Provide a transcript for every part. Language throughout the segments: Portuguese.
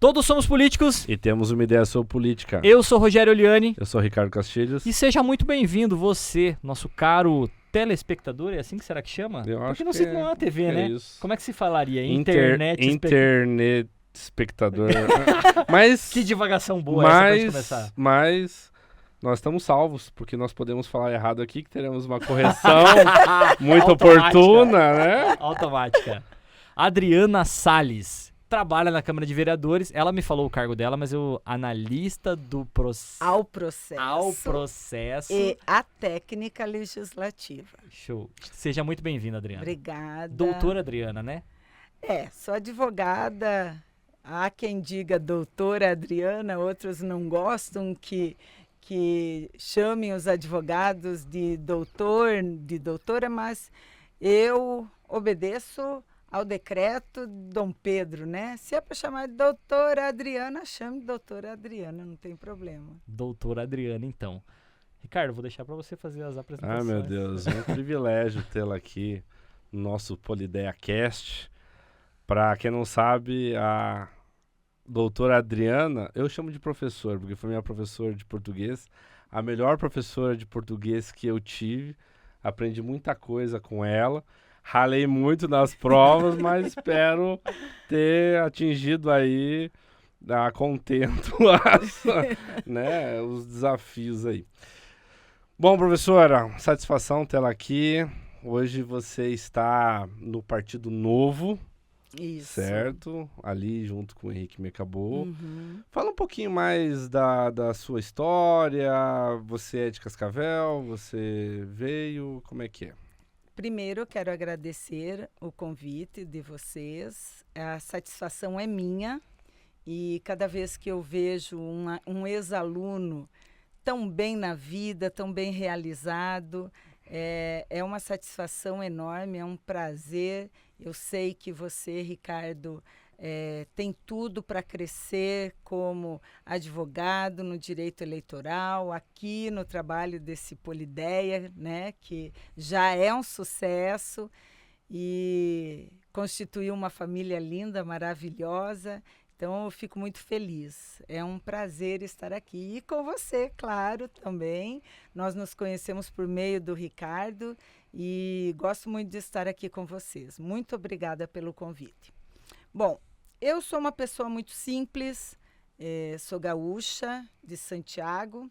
Todos somos políticos. E temos uma ideia sobre política. Eu sou Rogério Oliani. Eu sou Ricardo Castilhos. E seja muito bem-vindo, você, nosso caro telespectador, é assim que será que chama? Porque não sei como é uma TV, né? Isso. Como é que se falaria? Internet espectador. Mas que divagação boa essa pra gente começar. Mas nós estamos salvos, porque nós podemos falar errado aqui, que teremos uma correção muito oportuna, né? Automática. Adriana Salles trabalha na Câmara de Vereadores. Ela me falou o cargo dela, mas eu analista do ao processo e a técnica legislativa. Show. Seja muito bem-vinda, Adriana. Obrigada. Doutora Adriana, né? Sou advogada. Há quem diga doutora Adriana, outros não gostam que chamem os advogados de doutor, de doutora, mas eu obedeço ao decreto Dom Pedro, né? Se é para chamar de doutora Adriana, chame de doutora Adriana, não tem problema. Doutora Adriana, então. Ricardo, vou deixar para você fazer as apresentações. Meu Deus, é um privilégio tê-la aqui no nosso Polideia Cast. Para quem não sabe, a doutora Adriana, eu chamo de professor, porque foi minha professora de português, a melhor professora de português que eu tive. Aprendi muita coisa com ela. Ralei muito nas provas, mas espero ter atingido aí a contento né, os desafios aí. Bom, professora, satisfação tê-la aqui. Hoje você está no Partido Novo. Isso. Certo? Ali junto com o Henrique Mecabou. Uhum. Fala um pouquinho mais da sua história. Você é de Cascavel? Você veio? Como é que é? Primeiro, eu quero agradecer o convite de vocês. A satisfação é minha. E cada vez que eu vejo um ex-aluno tão bem na vida, tão bem realizado, é uma satisfação enorme, é um prazer. Eu sei que você, Ricardo, tem tudo para crescer como advogado no direito eleitoral, aqui no trabalho desse Polideia, né, que já é um sucesso e constituiu uma família linda, maravilhosa. Então, eu fico muito feliz. É um prazer estar aqui. E com você, claro, também. Nós nos conhecemos por meio do Ricardo e gosto muito de estar aqui com vocês. Muito obrigada pelo convite. Bom, eu sou uma pessoa muito simples, sou gaúcha, de Santiago,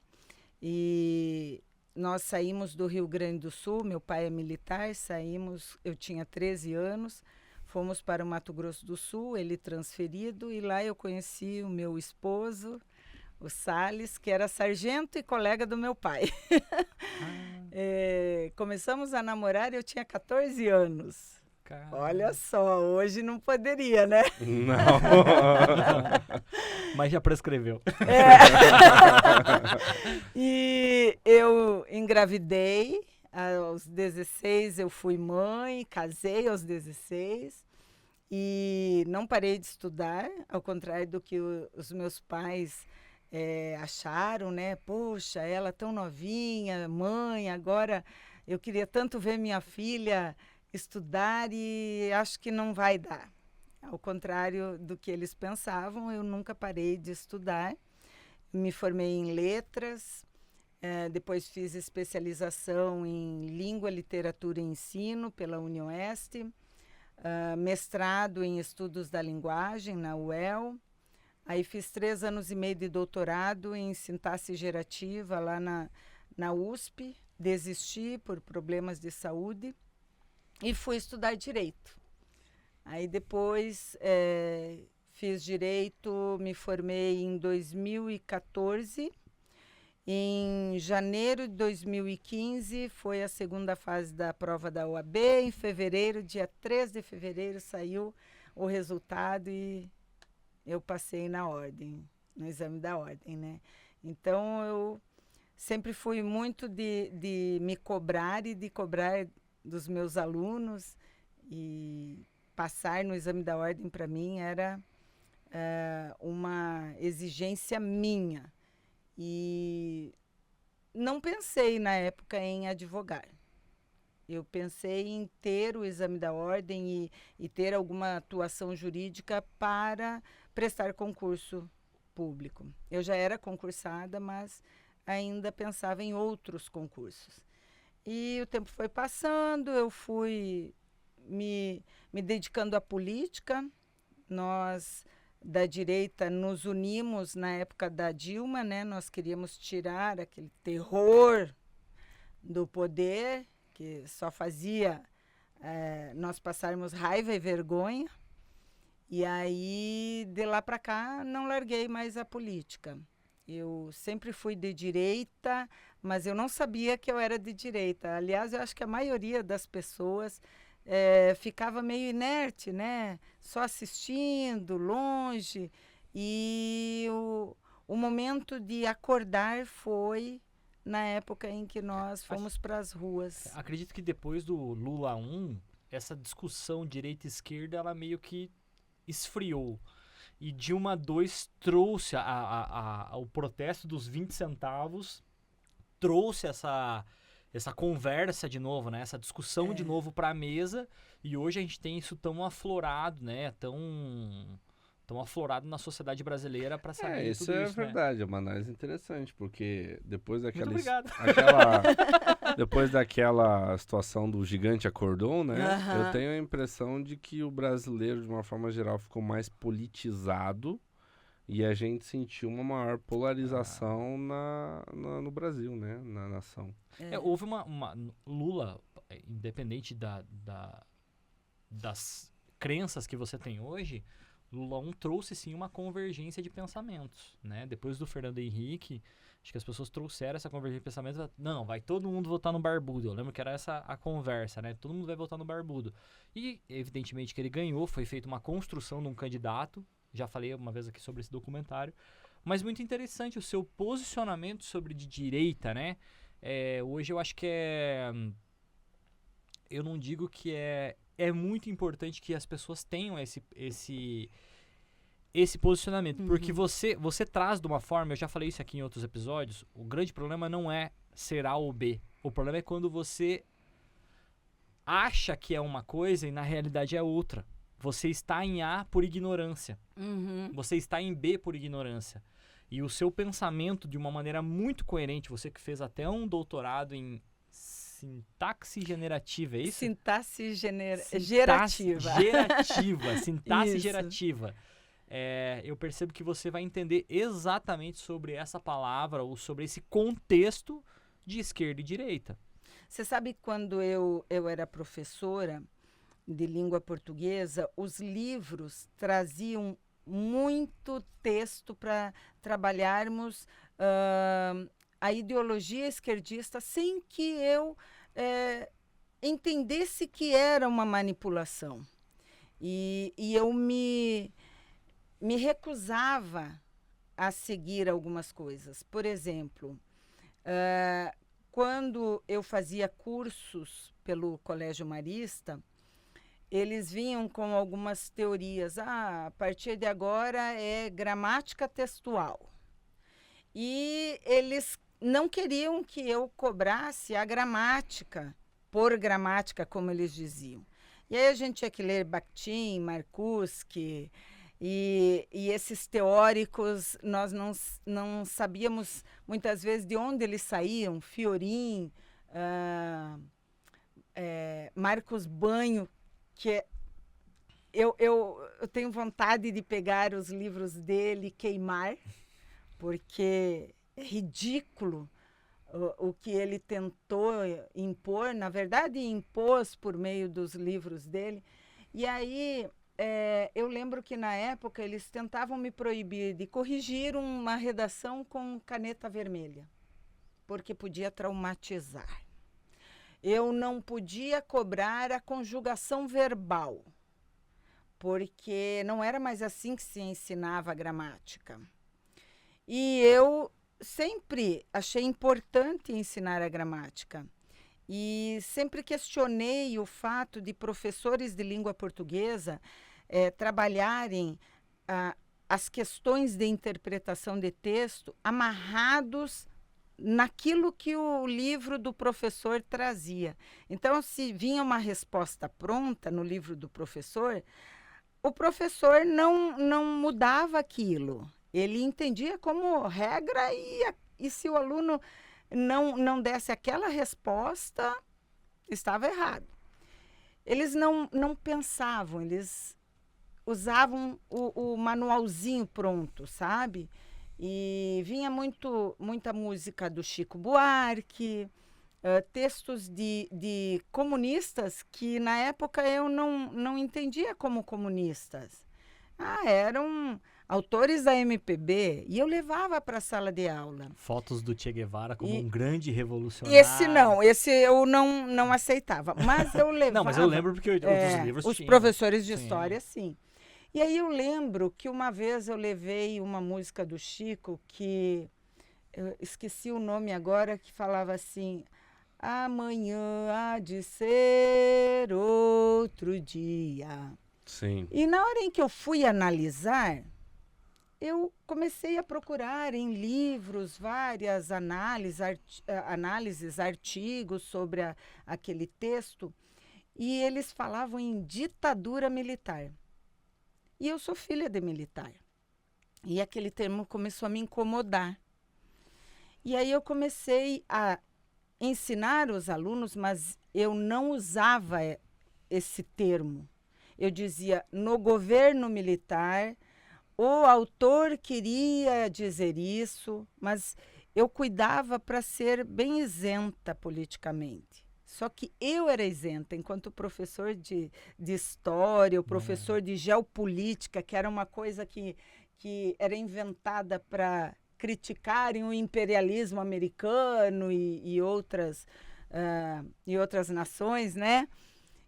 e nós saímos do Rio Grande do Sul, meu pai é militar, eu tinha 13 anos, fomos para o Mato Grosso do Sul, ele transferido, e lá eu conheci o meu esposo, o Salles, que era sargento e colega do meu pai. Começamos a namorar, eu tinha 14 anos. Caramba. Olha só, hoje não poderia, né? Não. Mas já prescreveu. E eu engravidei. Aos 16 eu fui mãe, casei aos 16 e não parei de estudar, ao contrário do que os meus pais acharam, né? Poxa, ela tão novinha, mãe, agora eu queria tanto ver minha filha estudar e acho que não vai dar. Ao contrário do que eles pensavam, eu nunca parei de estudar. Me formei em letras. Depois fiz especialização em Língua, Literatura e Ensino pela UniOeste, mestrado em Estudos da Linguagem na UEL, aí fiz 3 anos e meio de doutorado em Sintaxe Gerativa lá na USP, desisti por problemas de saúde e fui estudar Direito. Aí depois fiz Direito, me formei em 2014. Em janeiro de 2015, foi a segunda fase da prova da OAB. Em fevereiro, dia 3 de fevereiro, saiu o resultado e eu passei na ordem, no exame da ordem, né? Então, eu sempre fui muito de me cobrar e de cobrar dos meus alunos. E passar no exame da ordem, para mim, era uma exigência minha. E não pensei na época em advogar. Eu pensei em ter o exame da ordem e ter alguma atuação jurídica para prestar concurso público. Eu já era concursada, mas ainda pensava em outros concursos. E o tempo foi passando, eu fui me dedicando à política. Nós, da direita, nos unimos na época da Dilma, né? Nós queríamos tirar aquele terror do poder, que só fazia nós passarmos raiva e vergonha. E aí, de lá para cá, não larguei mais a política. Eu sempre fui de direita, mas eu não sabia que eu era de direita. Aliás, eu acho que a maioria das pessoas ficava meio inerte, né? Só assistindo, longe. E o momento de acordar foi na época em que nós fomos para as ruas. Acredito que depois do Lula 1, essa discussão direita-esquerda, ela meio que esfriou. E Dilma 2 trouxe o protesto dos 20 centavos, trouxe essa conversa de novo, né? Essa discussão de novo para a mesa. E hoje a gente tem isso tão aflorado, né? Tão aflorado na sociedade brasileira para saber isso tudo é isso, verdade, é uma análise interessante, porque depois daquela Muito obrigado. depois daquela situação do gigante acordou, né? Aham. Eu tenho a impressão de que o brasileiro, de uma forma geral, ficou mais politizado e a gente sentiu uma maior polarização no Brasil, né? Na nação. Houve uma Lula, independente das crenças que você tem hoje, Lula 1 trouxe sim uma convergência de pensamentos, né? Depois do Fernando Henrique, acho que as pessoas trouxeram essa convergência de pensamentos. Não, vai todo mundo votar no Barbudo. Eu lembro que era essa a conversa, né? Todo mundo vai votar no Barbudo. E evidentemente que ele ganhou, foi feita uma construção de um candidato. Já falei uma vez aqui sobre esse documentário. Mas muito interessante o seu posicionamento sobre de direita, né? Hoje eu acho que eu não digo que é muito importante que as pessoas tenham esse posicionamento, porque você traz de uma forma, eu já falei isso aqui em outros episódios, o grande problema não é ser A ou B, o problema é quando você acha que é uma coisa e na realidade é outra. Você está em A por ignorância, você está em B por ignorância, e o seu pensamento de uma maneira muito coerente, você que fez até um doutorado em sintaxe generativa, é isso? Sintaxe gerativa. Sintaxe Isso. gerativa. Eu percebo que você vai entender exatamente sobre essa palavra ou sobre esse contexto de esquerda e direita. Você sabe, quando eu era professora de língua portuguesa, os livros traziam muito texto para trabalharmos a ideologia esquerdista sem que eu entendesse que era uma manipulação. E eu me recusava a seguir algumas coisas. Por exemplo, quando eu fazia cursos pelo Colégio Marista, eles vinham com algumas teorias. A partir de agora é gramática textual. E eles não queriam que eu cobrasse a gramática, por gramática, como eles diziam. E aí a gente tinha que ler Bakhtin, Marcuse, e esses teóricos, nós não sabíamos muitas vezes de onde eles saíam. Fiorin, Marcos Banho, que eu tenho vontade de pegar os livros dele e queimar, porque é ridículo o que ele tentou impor. Na verdade, impôs por meio dos livros dele. E aí, eu lembro que na época eles tentavam me proibir de corrigir uma redação com caneta vermelha, porque podia traumatizar. Eu não podia cobrar a conjugação verbal, porque não era mais assim que se ensinava a gramática. E eu sempre achei importante ensinar a gramática. E sempre questionei o fato de professores de língua portuguesa trabalharem as questões de interpretação de texto amarrados naquilo que o livro do professor trazia. Então, se vinha uma resposta pronta no livro do professor, o professor não mudava aquilo. Ele entendia como regra e se o aluno não desse aquela resposta, estava errado. Eles não pensavam, eles usavam o manualzinho pronto, sabe? E vinha muita música do Chico Buarque, textos de comunistas que na época eu não entendia como comunistas. Eram autores da MPB e eu levava para a sala de aula. Fotos do Che Guevara como um grande E revolucionário. esse eu não aceitava, mas eu levava. Não, mas eu lembro porque outros livros os tinham. professores de Sim. história, sim. E aí eu lembro que uma vez eu levei uma música do Chico que eu esqueci o nome agora, que falava assim: amanhã há de ser outro dia. Sim. E na hora em que eu fui analisar, eu comecei a procurar em livros várias análises, artigos sobre aquele texto, e eles falavam em ditadura militar. E eu sou filha de militar. E aquele termo começou a me incomodar. E aí eu comecei a ensinar os alunos, mas eu não usava esse termo. Eu dizia, no governo militar, o autor queria dizer isso, mas eu cuidava para ser bem isenta politicamente. Só que eu era isenta, enquanto professor de história, o professor de geopolítica, que era uma coisa que era inventada para criticarem o imperialismo americano e outras nações, né?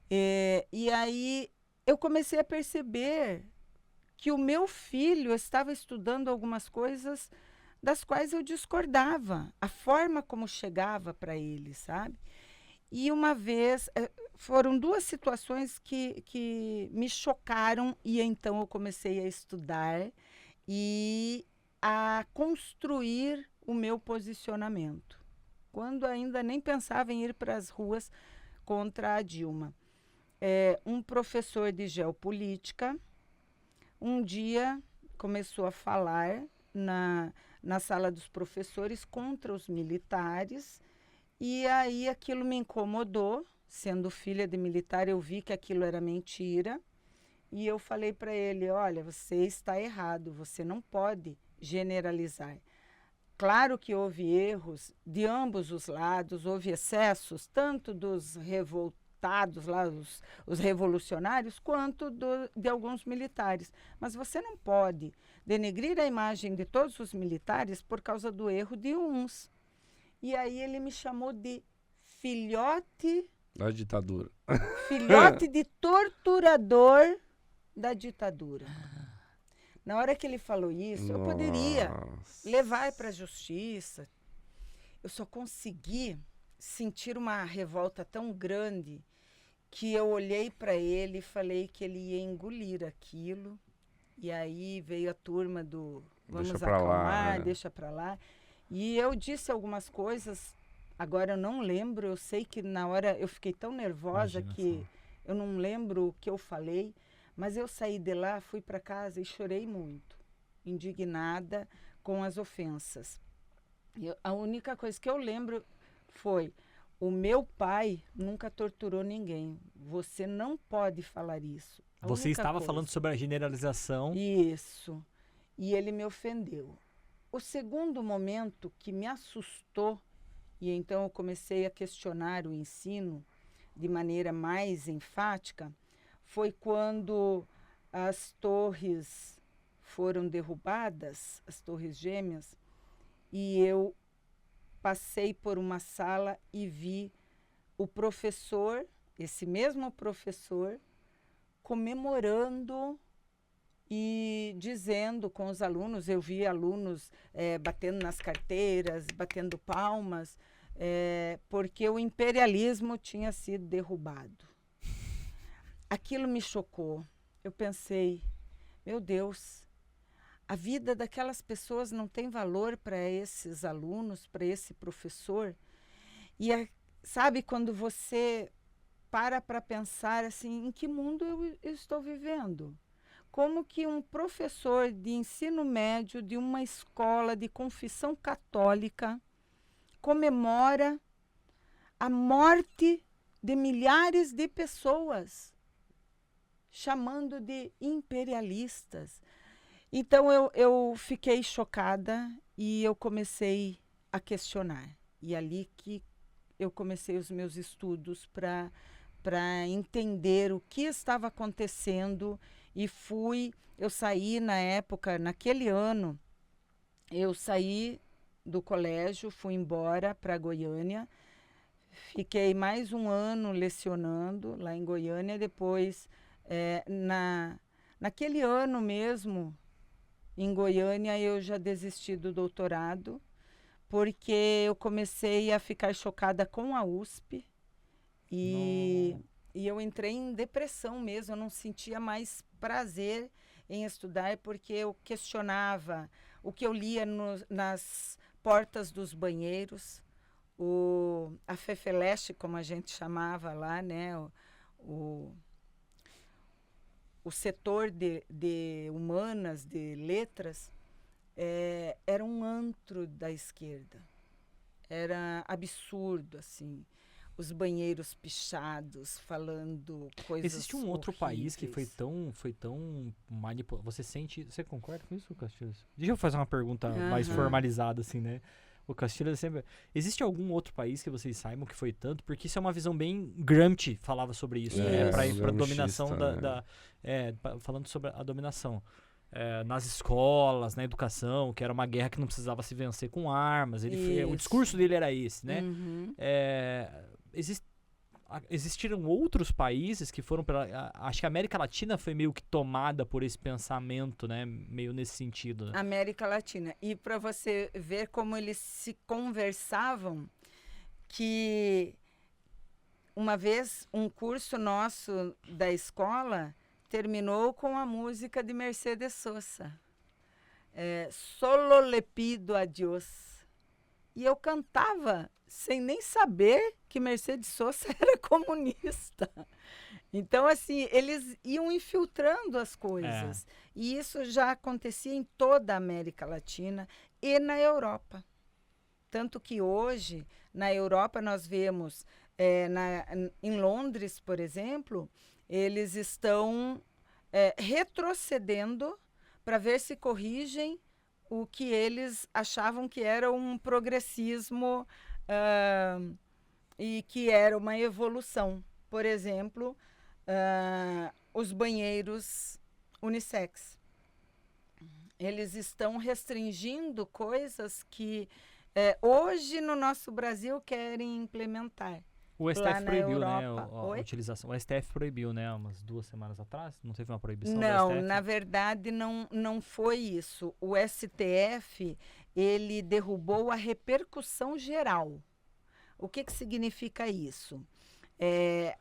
E aí eu comecei a perceber que o meu filho estava estudando algumas coisas das quais eu discordava, a forma como chegava para ele, sabe? E uma vez, foram duas situações que me chocaram e então eu comecei a estudar e a construir o meu posicionamento, quando ainda nem pensava em ir para as ruas contra a Dilma. Um professor de geopolítica, um dia começou a falar na sala dos professores contra os militares, e aí aquilo me incomodou. Sendo filha de militar, eu vi que aquilo era mentira, e eu falei para ele, olha, você está errado, você não pode generalizar. Claro que houve erros de ambos os lados, houve excessos, tanto dos revoltados lá, os revolucionários, quanto de alguns militares. Mas você não pode denegrir a imagem de todos os militares por causa do erro de uns. E aí ele me chamou de filhote... Da ditadura. Filhote de torturador da ditadura. Na hora que ele falou isso, eu poderia levar para a justiça. Eu só consegui sentir uma revolta tão grande que eu olhei para ele e falei que ele ia engolir aquilo. E aí veio a turma do vamos acalmar, deixa para lá. E eu disse algumas coisas, agora eu não lembro, eu sei que na hora eu fiquei tão nervosa que eu não lembro o que eu falei, mas eu saí de lá, fui para casa e chorei muito, indignada com as ofensas. A única coisa que eu lembro foi, o meu pai nunca torturou ninguém, você não pode falar isso. Você estava falando sobre a generalização. Isso, e ele me ofendeu. O segundo momento que me assustou, e então eu comecei a questionar o ensino de maneira mais enfática, foi quando as torres foram derrubadas, as torres gêmeas, e eu passei por uma sala e vi o professor, esse mesmo professor, comemorando e dizendo com os alunos, eu vi alunos batendo nas carteiras, batendo palmas, porque o imperialismo tinha sido derrubado. Aquilo me chocou. Eu pensei, meu Deus, a vida daquelas pessoas não tem valor para esses alunos, para esse professor. E sabe, quando você para pensar assim, em que mundo eu estou vivendo? Como que um professor de ensino médio de uma escola de confissão católica comemora a morte de milhares de pessoas, chamando de imperialistas? Então eu fiquei chocada e eu comecei a questionar. E ali que eu comecei os meus estudos para entender o que estava acontecendo. E eu saí na época, naquele ano, eu saí do colégio, fui embora para Goiânia, fiquei mais um ano lecionando lá em Goiânia. Depois, naquele ano mesmo, em Goiânia, eu já desisti do doutorado, porque eu comecei a ficar chocada com a USP e eu entrei em depressão mesmo. Eu não sentia mais prazer em estudar, porque eu questionava o que eu lia nas portas dos banheiros, a Fefeleche, como a gente chamava lá, né? O setor de humanas, de letras, era um antro da esquerda. Era absurdo, assim. Os banheiros pichados, falando coisas Existe um outro país que horríveis. foi tão manipulado. Você concorda com isso, Castilhos? Deixa eu fazer uma pergunta mais Aham. formalizada, assim, né? O Castilhos sempre... Existe algum outro país que vocês saibam que foi tanto? Porque isso é uma visão bem Gramsci falava sobre isso, né? Pra gramscista, dominação né? falando sobre a dominação. Nas escolas, na educação, que era uma guerra que não precisava se vencer com armas. O Isso. discurso dele era esse, né? Uhum. Existiram outros países que foram acho que a América Latina foi meio que tomada por esse pensamento, né? Meio nesse sentido. Né? América Latina. E para você ver como eles se conversavam, que uma vez um curso nosso da escola terminou com a música de Mercedes Sosa. Solo le pido a Dios. E eu cantava sem nem saber que Mercedes Sosa era comunista. Então, assim, eles iam infiltrando as coisas. E isso já acontecia em toda a América Latina e na Europa. Tanto que hoje, na Europa, nós vemos, em Londres, por exemplo, eles estão retrocedendo para ver se corrigem o que eles achavam que era um progressismo e que era uma evolução. Por exemplo, os banheiros unissex. Eles estão restringindo coisas que hoje no nosso Brasil querem implementar. O STF Lá na proibiu, né, Europa. a Oi? utilização. O STF proibiu, né, umas 2 semanas atrás. Não teve uma proibição do Não, STF? na verdade não foi isso. O STF, ele derrubou a repercussão geral. O que significa isso?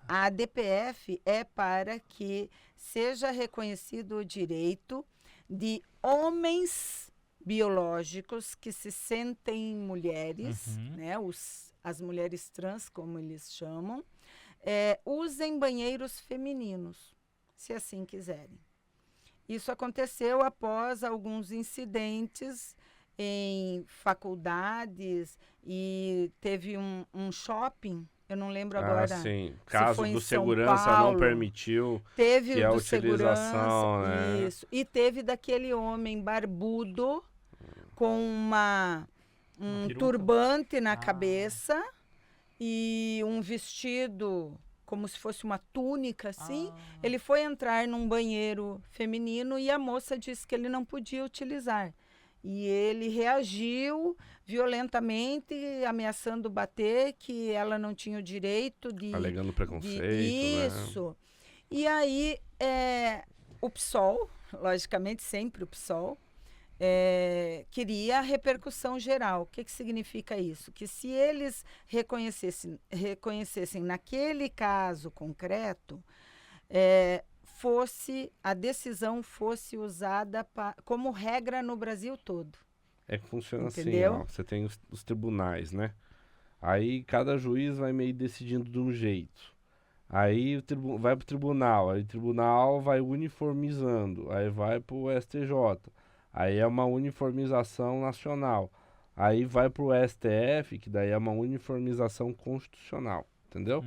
A ADPF é para que seja reconhecido o direito de homens biológicos que se sentem mulheres, né, as mulheres trans, como eles chamam, usem banheiros femininos, se assim quiserem. Isso aconteceu após alguns incidentes em faculdades e teve um shopping, eu não lembro agora. Sim. se Caso foi em do São segurança não Paulo. permitiu Teve que o a do utilização, segurança, né? isso. E teve daquele homem barbudo com Uma um peruca. turbante na Ah. cabeça e um vestido como se fosse uma túnica, assim. Ele foi entrar num banheiro feminino e a moça disse que ele não podia utilizar. E ele reagiu violentamente, ameaçando bater, que ela não tinha o direito de... Alegando preconceito, né? Isso. E aí, o PSOL, logicamente sempre o PSOL, queria a repercussão geral. O que significa isso? Que se eles reconhecessem naquele caso concreto, a decisão fosse usada como regra no Brasil todo. É que funciona Entendeu? assim, ó. Você tem os tribunais, né? Aí cada juiz vai meio decidindo de um jeito. Aí vai pro tribunal, aí o tribunal vai uniformizando, aí vai pro STJ. Aí é uma uniformização nacional. Aí vai pro STF, que daí é uma uniformização constitucional, entendeu?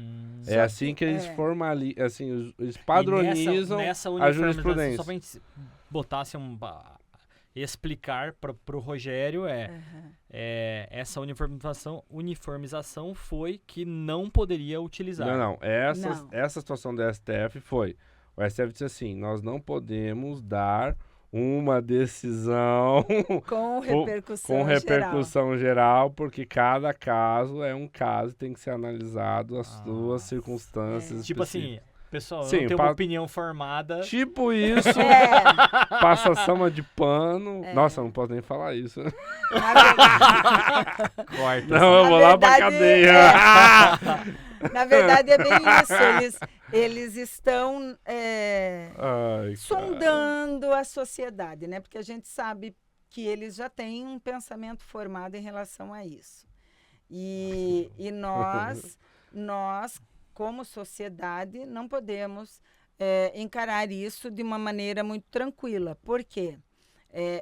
É Só assim que eles formalizam, assim, eles padronizam nessa a jurisprudência. Só pra gente botasse explicar pro Rogério essa uniformização foi que não poderia utilizar. Não. Essa situação do STF foi, o STF disse assim, nós não podemos dar uma decisão com repercussão, geral, porque cada caso é um caso, tem que ser analisado as suas circunstâncias. Tipo assim, pessoal, sim, eu tenho uma opinião formada. Tipo isso, passação de pano. Nossa, eu não posso nem falar isso. Corta. Não, eu vou lá pra cadeia. Na verdade, é bem isso. Eles estão sondando a sociedade, né? Porque a gente sabe que eles já têm um pensamento formado em relação a isso. E nós, como sociedade, não podemos encarar isso de uma maneira muito tranquila. Por quê?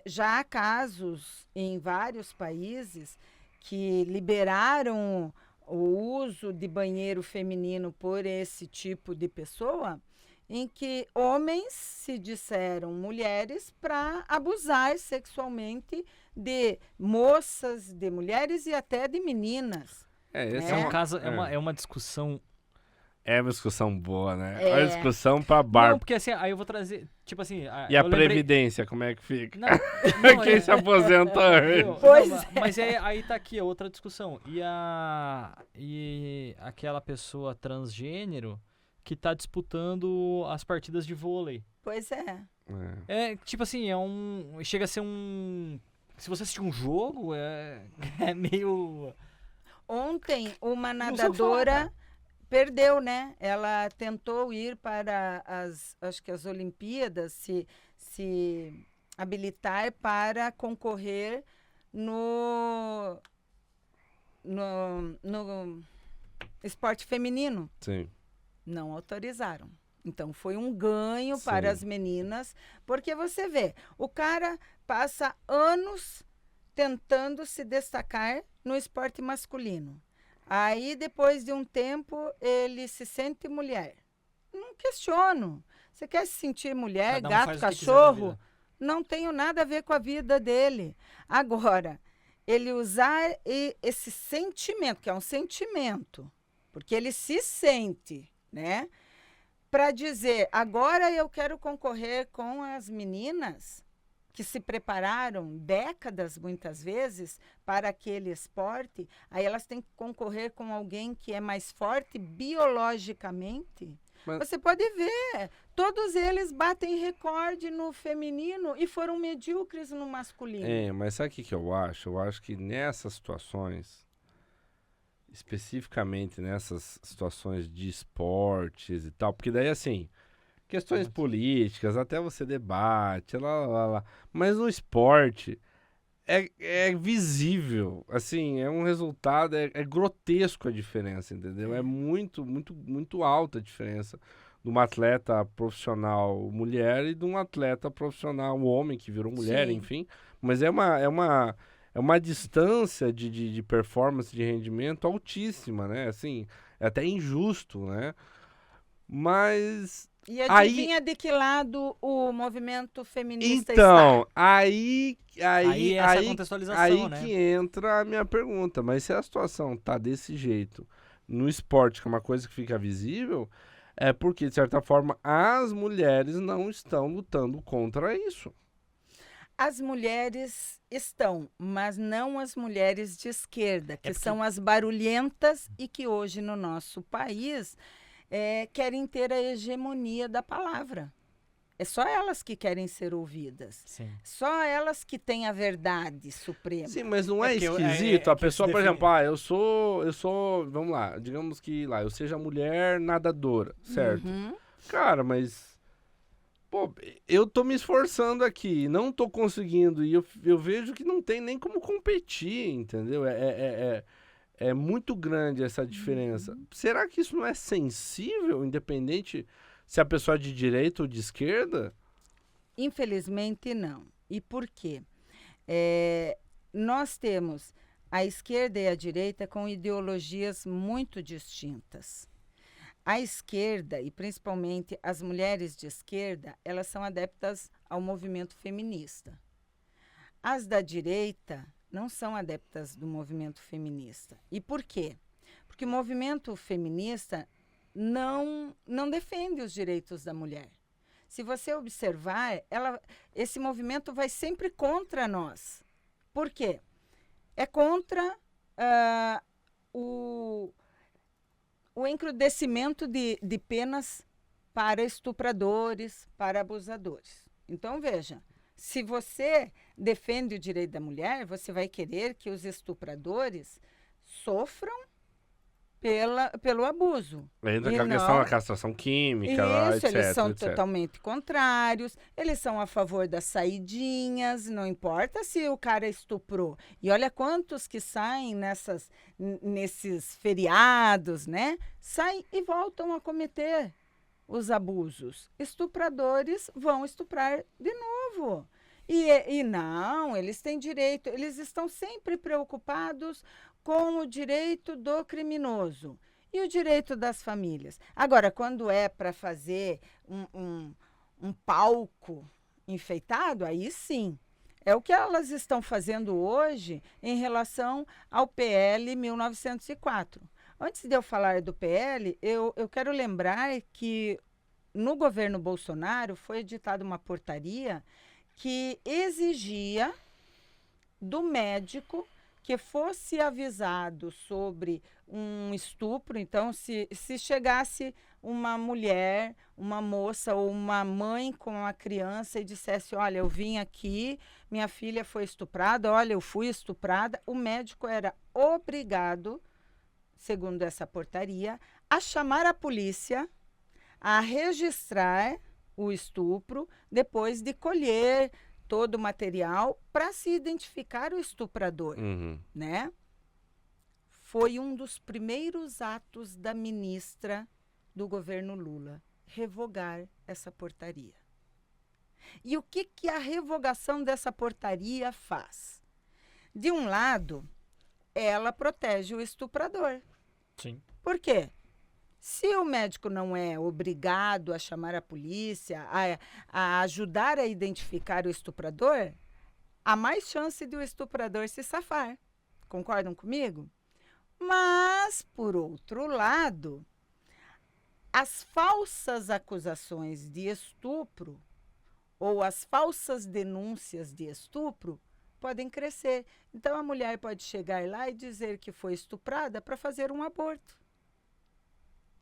Já há casos em vários países que liberaram o uso de banheiro feminino por esse tipo de pessoa, em que homens se disseram mulheres para abusar sexualmente de moças, de mulheres e até de meninas. Esse É um caso, é uma discussão. É uma discussão boa, né? É uma discussão pra barba. Não, porque assim, aí eu vou trazer, tipo assim... E a Previdência, como é que fica? Não, quem se aposenta? Mas aí tá aqui a outra discussão. E aquela pessoa transgênero que tá disputando as partidas de vôlei. Pois é. Tipo assim, chega a ser um... Se você assistir um jogo, é meio... Ontem, uma nadadora... Perdeu, né? Ela tentou ir para acho que as Olimpíadas, se habilitar para concorrer no esporte feminino. Sim. Não autorizaram. Então, foi um ganho para as meninas, porque você vê, o cara passa anos tentando se destacar no esporte masculino. Aí, depois de um tempo, ele se sente mulher. Não questiono. Você quer se sentir mulher, gato, cachorro? Não tenho nada a ver com a vida dele. Agora, ele usar esse sentimento, que é um sentimento, porque ele se sente, né? Para dizer, agora eu quero concorrer com as meninas que se prepararam décadas, muitas vezes, para aquele esporte, aí elas têm que concorrer com alguém que é mais forte biologicamente. Você pode ver, todos eles batem recorde no feminino e foram medíocres no masculino. Mas sabe o que eu acho? Eu acho que nessas situações, especificamente nessas situações de esportes e tal, porque daí assim... Questões políticas, até você debate, mas no esporte é visível, assim, é um resultado, é grotesco a diferença, entendeu? É muito, muito, muito alta a diferença de uma atleta profissional mulher e de um atleta profissional homem que virou mulher, enfim. Mas é uma distância de performance, de rendimento altíssima, né? Assim, é até injusto, né? Mas... E adivinha de que lado o movimento feminista então, está? Aí essa contextualização, aí né? que entra a minha pergunta. Mas se a situação tá desse jeito no esporte, que é uma coisa que fica visível, é porque, de certa forma, as mulheres não estão lutando contra isso. As mulheres estão, mas não as mulheres de esquerda, que são as barulhentas e que hoje no nosso país... querem ter a hegemonia da palavra. É só elas que querem ser ouvidas. Sim. Só elas que têm a verdade suprema. Sim, mas não é esquisito? A pessoa, por exemplo, eu sou, vamos lá, digamos que lá, eu seja mulher nadadora, certo? Cara, mas pô, eu tô me esforçando aqui, não tô conseguindo, e eu vejo que não tem nem como competir, entendeu? É muito grande essa diferença. Será que isso não é sensível, independente se a pessoa é de direita ou de esquerda? Infelizmente, não. E por quê? Nós temos a esquerda e a direita com ideologias muito distintas. A esquerda, e principalmente as mulheres de esquerda, elas são adeptas ao movimento feminista. As da direita não são adeptas do movimento feminista. E por quê? Porque o movimento feminista não defende os direitos da mulher. Se você observar, esse movimento vai sempre contra nós. Por quê? É contra o encrudecimento de penas para estupradores, para abusadores. Então, veja, se você defende o direito da mulher, você vai querer que os estupradores sofram pelo abuso. Entra E aquela não- questão da castração química, lá, Isso, etc, eles são etc. totalmente contrários, eles são a favor das saidinhas, não importa se o cara estuprou. E olha quantos que saem nesses feriados, né? Saem e voltam a cometer os abusos. Estupradores vão estuprar de novo. E não, eles têm direito, eles estão sempre preocupados com o direito do criminoso e o direito das famílias. Agora, quando é para fazer um palco enfeitado, aí sim. É o que elas estão fazendo hoje em relação ao PL 1904. Antes de eu falar do PL, eu quero lembrar que no governo Bolsonaro foi editada uma portaria que exigia do médico que fosse avisado sobre um estupro. Então, se chegasse uma mulher, uma moça ou uma mãe com uma criança e dissesse, olha, eu vim aqui, minha filha foi estuprada, olha, eu fui estuprada, o médico era obrigado, segundo essa portaria, a chamar a polícia, a registrar o estupro, depois de colher todo o material para se identificar o estuprador, né? Foi um dos primeiros atos da ministra do governo Lula, revogar essa portaria. E o que a revogação dessa portaria faz? De um lado, ela protege o estuprador. Sim. Por quê? Se o médico não é obrigado a chamar a polícia, a ajudar a identificar o estuprador, há mais chance de o estuprador se safar. Concordam comigo? Mas, por outro lado, as falsas acusações de estupro ou as falsas denúncias de estupro podem crescer. Então, a mulher pode chegar lá e dizer que foi estuprada para fazer um aborto.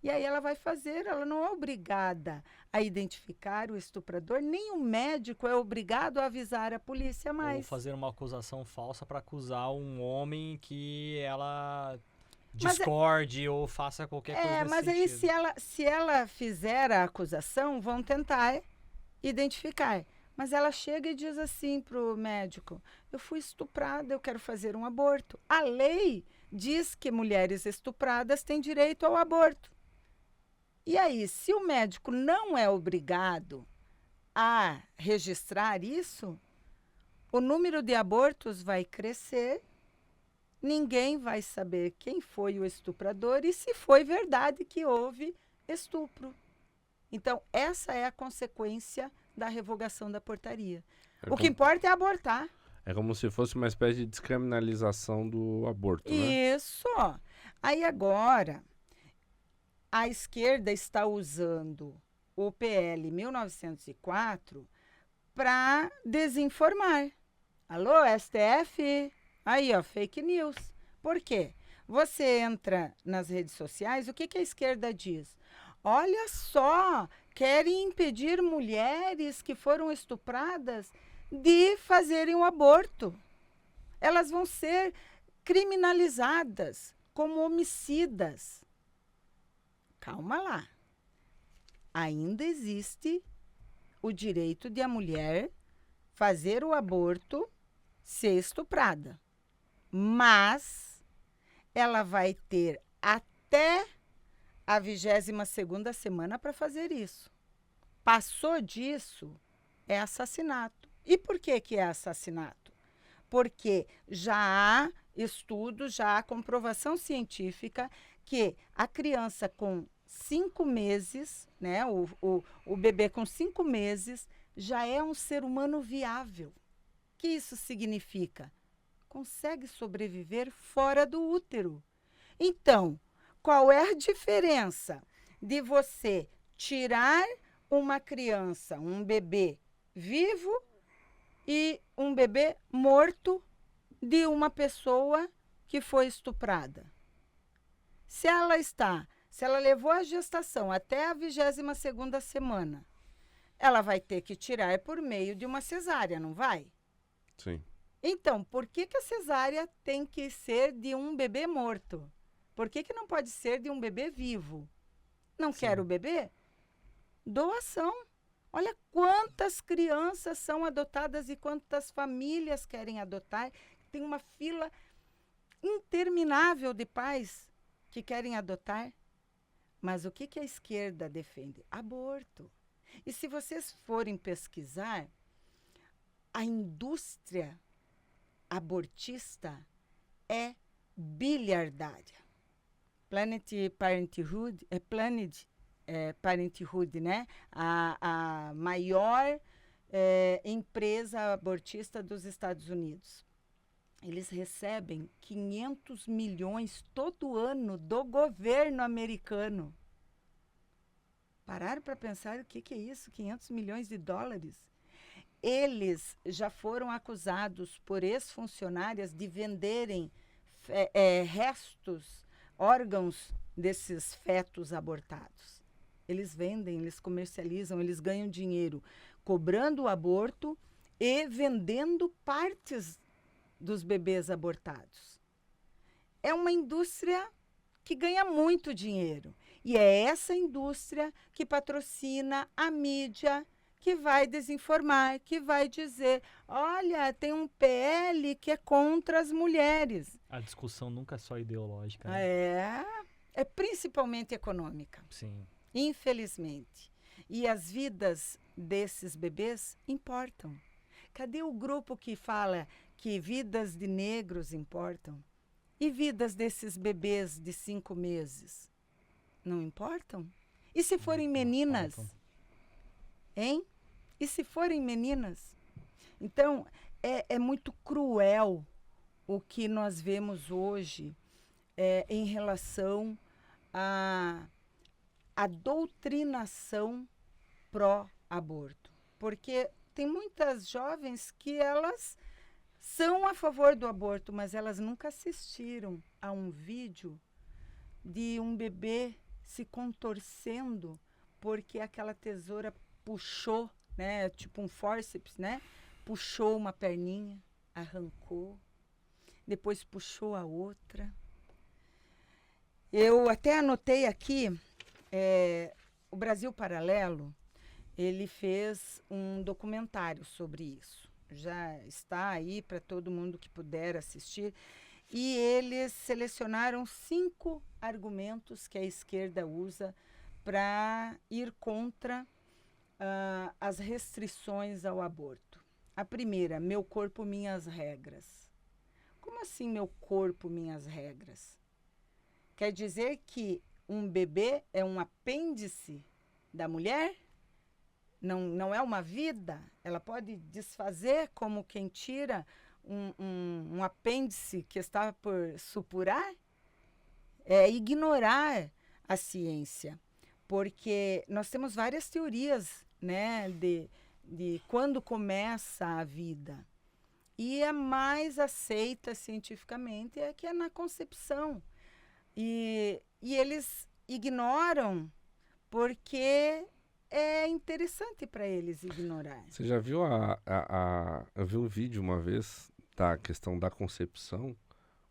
E aí ela vai fazer, ela não é obrigada a identificar o estuprador, nem o médico é obrigado a avisar a polícia mais. Ou fazer uma acusação falsa para acusar um homem que ela discorde ou faça qualquer coisa nesse mas sentido. aí se ela fizer a acusação, vão tentar identificar. Mas ela chega e diz assim para o médico, eu fui estuprada, eu quero fazer um aborto. A lei diz que mulheres estupradas têm direito ao aborto. E aí, se o médico não é obrigado a registrar isso, o número de abortos vai crescer, ninguém vai saber quem foi o estuprador e se foi verdade que houve estupro. Então, essa é a consequência da revogação da portaria. O que importa é abortar. É como se fosse uma espécie de descriminalização do aborto, né? Isso. Aí agora, a esquerda está usando o PL 1904 para desinformar. Alô, STF? Aí, ó, fake news. Por quê? Você entra nas redes sociais, o que a esquerda diz? Olha só, querem impedir mulheres que foram estupradas de fazerem um aborto. Elas vão ser criminalizadas como homicidas. Calma lá. Ainda existe o direito de a mulher fazer o aborto, ser estuprada. Mas ela vai ter até a 22ª semana para fazer isso. Passou disso, é assassinato. E por que que é assassinato? Porque já há estudos, já há comprovação científica que a criança com 5 meses, né, o bebê com 5 meses, já é um ser humano viável. O que isso significa? Consegue sobreviver fora do útero. Então, qual é a diferença de você tirar uma criança, um bebê vivo e um bebê morto de uma pessoa que foi estuprada? Se ela levou a gestação até a 22ª semana, ela vai ter que tirar por meio de uma cesárea, não vai? Sim. Então, por que que a cesárea tem que ser de um bebê morto? Por que que não pode ser de um bebê vivo? Não quer o bebê? Doação. Olha quantas crianças são adotadas e quantas famílias querem adotar. Tem uma fila interminável de pais que querem adotar. Mas o que que a esquerda defende? Aborto. E se vocês forem pesquisar, a indústria abortista é bilhardária. Planned Parenthood, né? A maior empresa abortista dos Estados Unidos. Eles recebem 500 milhões todo ano do governo americano. Pararam para pensar o que é isso? 500 milhões de dólares? Eles já foram acusados por ex-funcionárias de venderem restos, órgãos desses fetos abortados. Eles vendem, eles comercializam, eles ganham dinheiro cobrando o aborto e vendendo partes dos bebês abortados. É uma indústria que ganha muito dinheiro. E é essa indústria que patrocina a mídia, que vai desinformar, que vai dizer, olha, tem um PL que é contra as mulheres. A discussão nunca é só ideológica. Né? É principalmente econômica. Sim. Infelizmente. E as vidas desses bebês importam. Cadê o grupo que fala que vidas de negros importam? E vidas desses bebês de 5 meses? Não importam? E se forem meninas? Hein? E se forem meninas? Então, é muito cruel o que nós vemos hoje em relação à doutrinação pró-aborto. Porque tem muitas jovens que elas são a favor do aborto, mas elas nunca assistiram a um vídeo de um bebê se contorcendo porque aquela tesoura puxou, né, tipo um fórceps, né? Puxou uma perninha, arrancou, depois puxou a outra. Eu até anotei aqui, o Brasil Paralelo, ele fez um documentário sobre isso. Já está aí para todo mundo que puder assistir. E eles selecionaram 5 argumentos que a esquerda usa para ir contra as restrições ao aborto. A primeira, meu corpo, minhas regras. Como assim meu corpo, minhas regras? Quer dizer que um bebê é um apêndice da mulher? Não é uma vida? Ela pode desfazer como quem tira um apêndice que está por supurar? É ignorar a ciência, porque nós temos várias teorias, né, de quando começa a vida. E a mais aceita cientificamente é que é na concepção. E eles ignoram porque é interessante para eles ignorar. Você já viu eu vi um vídeo uma vez da questão da concepção,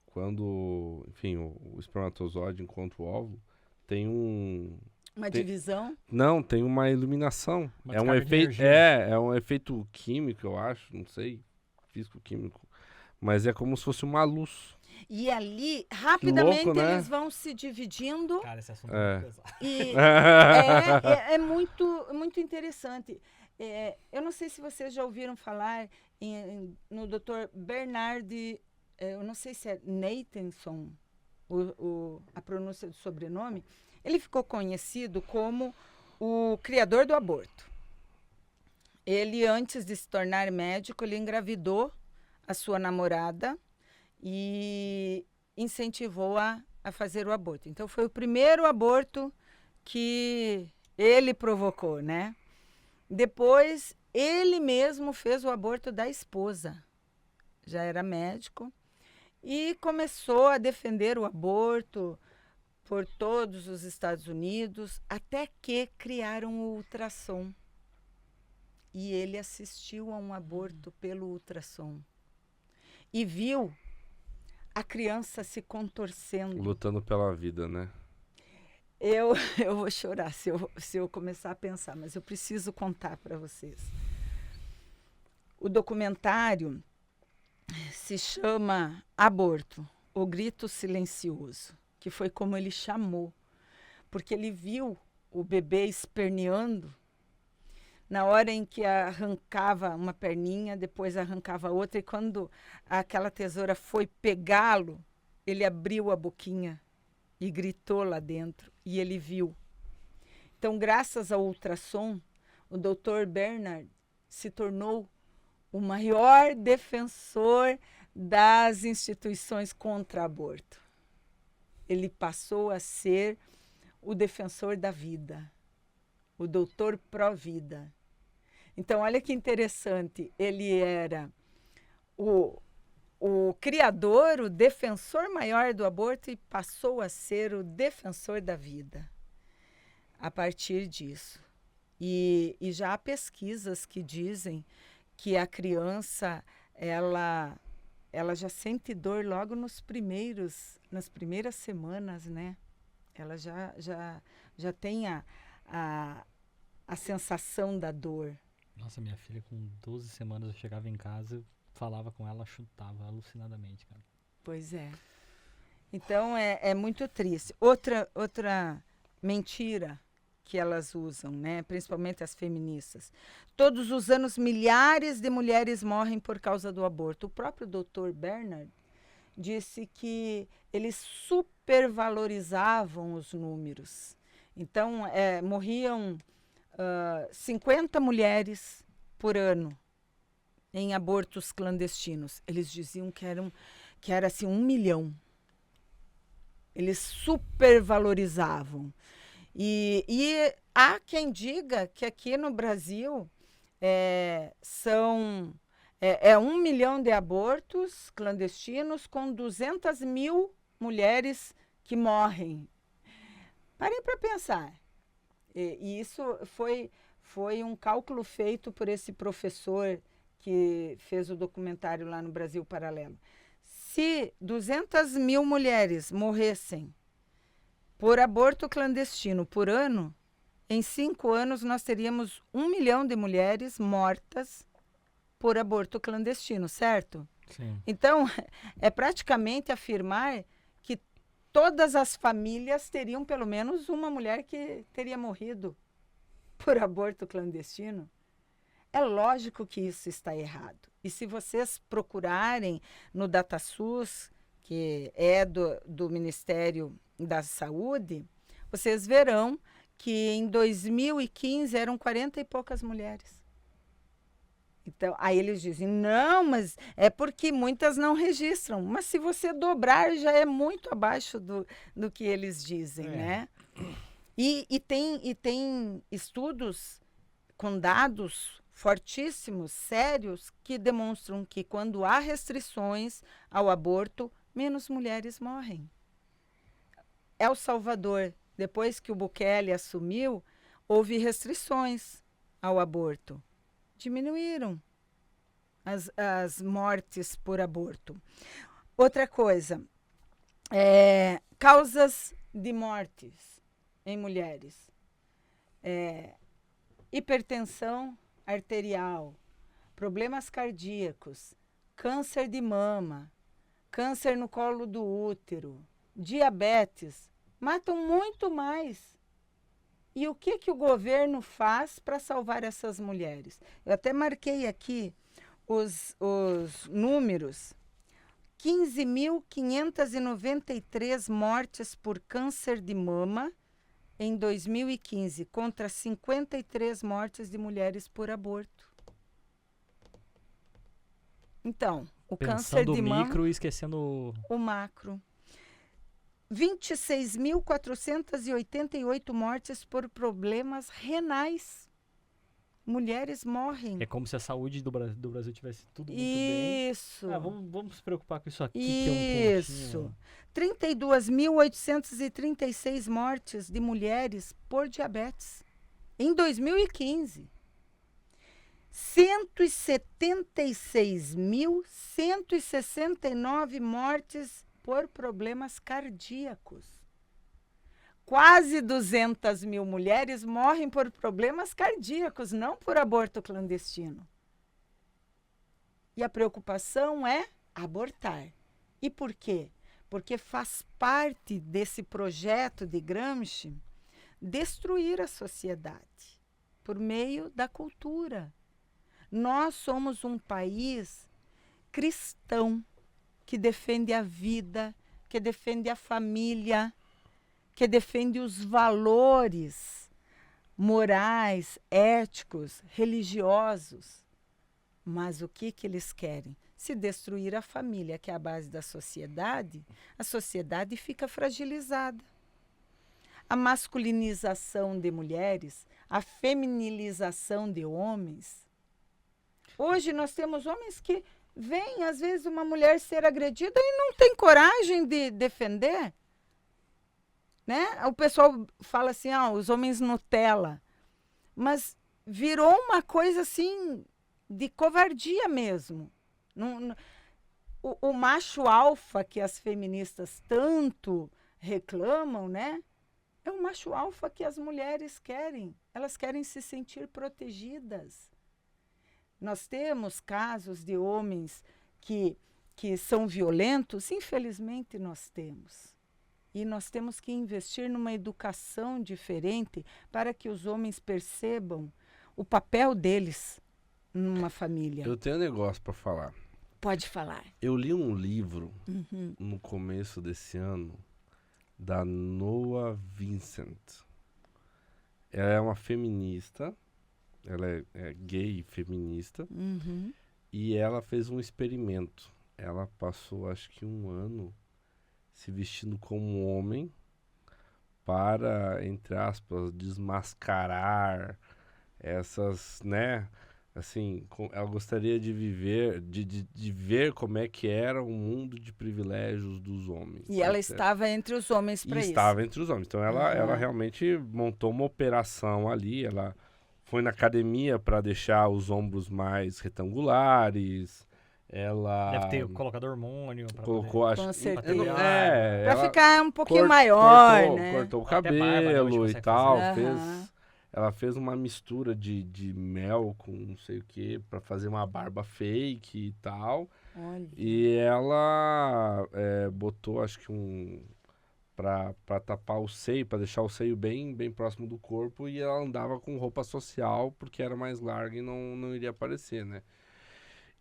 quando, enfim, o espermatozoide encontra o óvulo, tem Uma divisão? Não, tem uma iluminação. Uma É um descarga de efeito, energia. é um efeito químico, eu acho, não sei, físico-químico. Mas é como se fosse uma luz. E ali, rapidamente, né? eles vão se dividindo. Cara, esse assunto É. é muito pesado. E é muito interessante. Eu não sei se vocês já ouviram falar no Dr. Bernard, eu não sei se é Nathanson, a pronúncia do sobrenome. Ele ficou conhecido como o criador do aborto. Ele, antes de se tornar médico, ele engravidou a sua namorada e incentivou a fazer o aborto. Então, foi o primeiro aborto que ele provocou, né? Depois, ele mesmo fez o aborto da esposa. Já era médico. E começou a defender o aborto por todos os Estados Unidos, até que criaram o ultrassom. E ele assistiu a um aborto pelo ultrassom. E viu a criança se contorcendo. Lutando pela vida, né? Eu vou chorar se eu começar a pensar, mas eu preciso contar para vocês. O documentário se chama Aborto, o Grito Silencioso, que foi como ele chamou, porque ele viu o bebê esperneando na hora em que arrancava uma perninha, depois arrancava outra, e quando aquela tesoura foi pegá-lo, ele abriu a boquinha e gritou lá dentro, e ele viu. Então, graças ao ultrassom, o Dr. Bernard se tornou o maior defensor das instituições contra aborto. Ele passou a ser o defensor da vida, o doutor pró-vida. Então, olha que interessante, ele era o criador, o defensor maior do aborto e passou a ser o defensor da vida a partir disso. E já há pesquisas que dizem que a criança, ela já sente dor logo nas primeiras semanas, né? Ela já tem a sensação da dor. Nossa, minha filha com 12 semanas eu chegava em casa, eu falava com ela, chutava alucinadamente, cara. Pois é. Então é muito triste. Outra mentira que elas usam, né? Principalmente as feministas. Todos os anos, milhares de mulheres morrem por causa do aborto. O próprio Dr. Bernard disse que eles supervalorizavam os números. Então, morriam 50 mulheres por ano em abortos clandestinos. Eles diziam que era assim 1 milhão. Eles supervalorizavam. E há quem diga que aqui no Brasil são 1 milhão de abortos clandestinos com 200 mil mulheres que morrem. Parem para pensar. E isso foi um cálculo feito por esse professor que fez o documentário lá no Brasil Paralelo. Se 200 mil mulheres morressem por aborto clandestino por ano, em 5 anos nós teríamos 1 milhão de mulheres mortas por aborto clandestino, certo? Sim. Então, é praticamente afirmar que todas as famílias teriam pelo menos uma mulher que teria morrido por aborto clandestino. É lógico que isso está errado. E se vocês procurarem no DataSUS, que é do Ministério da Saúde, vocês verão que em 2015 eram 40 e poucas mulheres. Então, aí eles dizem, não, mas é porque muitas não registram. Mas se você dobrar, já é muito abaixo do que eles dizem, né? E tem estudos com dados fortíssimos, sérios, que demonstram que quando há restrições ao aborto, menos mulheres morrem. El Salvador, depois que o Bukele assumiu, houve restrições ao aborto. Diminuíram as mortes por aborto. Outra coisa, causas de mortes em mulheres. hipertensão arterial, problemas cardíacos, câncer de mama, câncer no colo do útero, diabetes, matam muito mais. E o que o governo faz para salvar essas mulheres? Eu até marquei aqui os números. 15.593 mortes por câncer de mama em 2015, contra 53 mortes de mulheres por aborto. Então, o câncer de mama... Pensando o micro e esquecendo o macro. 26.488 mortes por problemas renais. Mulheres morrem. É como se a saúde do Brasil tivesse tudo muito bem. Isso. Vamos se preocupar com isso aqui, Isso. que é um pontinho. 32.836 mortes de mulheres por diabetes em 2015. 176.169 mortes por problemas cardíacos. Quase 200 mil mulheres morrem por problemas cardíacos, não por aborto clandestino. E a preocupação é abortar. E por quê? Porque faz parte desse projeto de Gramsci destruir a sociedade por meio da cultura. Nós somos um país cristão que defende a vida, que defende a família, que defende os valores morais, éticos, religiosos. Mas o que eles querem? Se destruir a família, que é a base da sociedade, a sociedade fica fragilizada. A masculinização de mulheres, a feminilização de homens. Hoje nós temos homens que veem, às vezes, uma mulher ser agredida e não tem coragem de defender. Né? O pessoal fala assim, os homens Nutella. Mas virou uma coisa assim de covardia mesmo. O macho alfa que as feministas tanto reclamam, né? É um macho alfa que as mulheres querem. Elas querem se sentir protegidas. Nós temos casos de homens que são violentos, infelizmente nós temos. E nós temos que investir numa educação diferente para que os homens percebam o papel deles numa família. Eu tenho um negócio para falar. Pode falar. Eu li um livro no começo desse ano da Noah Vincent. Ela é uma feminista, ela é gay e feminista, e ela fez um experimento. Ela passou, acho que 1 ano, se vestindo como homem para, entre aspas, desmascarar essas, né? Assim, ela gostaria de viver, de ver como é que era o mundo de privilégios dos homens. E ela estava entre os homens para isso. Estava entre os homens. Então ela realmente montou uma operação ali. Ela foi na academia para deixar os ombros mais retangulares. Ela deve ter colocado hormônio. Colocou, acho, com certeza. para ficar um pouquinho maior, né? Cortou o cabelo e tal. Fazer. Ela fez uma mistura de mel com não sei o que para fazer uma barba fake e tal. Olha. E ela botou, acho que para tapar o seio, para deixar o seio bem próximo do corpo, e ela andava com roupa social porque era mais larga e não iria aparecer, né?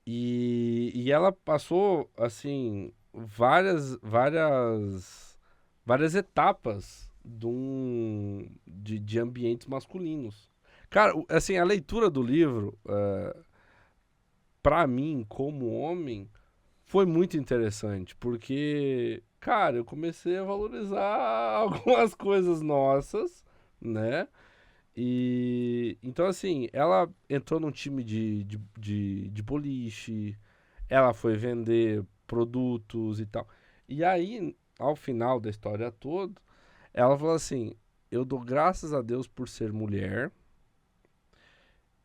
E ela passou, assim, várias etapas de ambientes masculinos. Cara, assim, a leitura do livro, pra mim, como homem, foi muito interessante, porque, cara, eu comecei a valorizar algumas coisas nossas, né? E então, assim, ela entrou num time de boliche, ela foi vender produtos e tal. E aí, ao final da história toda, ela falou assim: eu dou graças a Deus por ser mulher.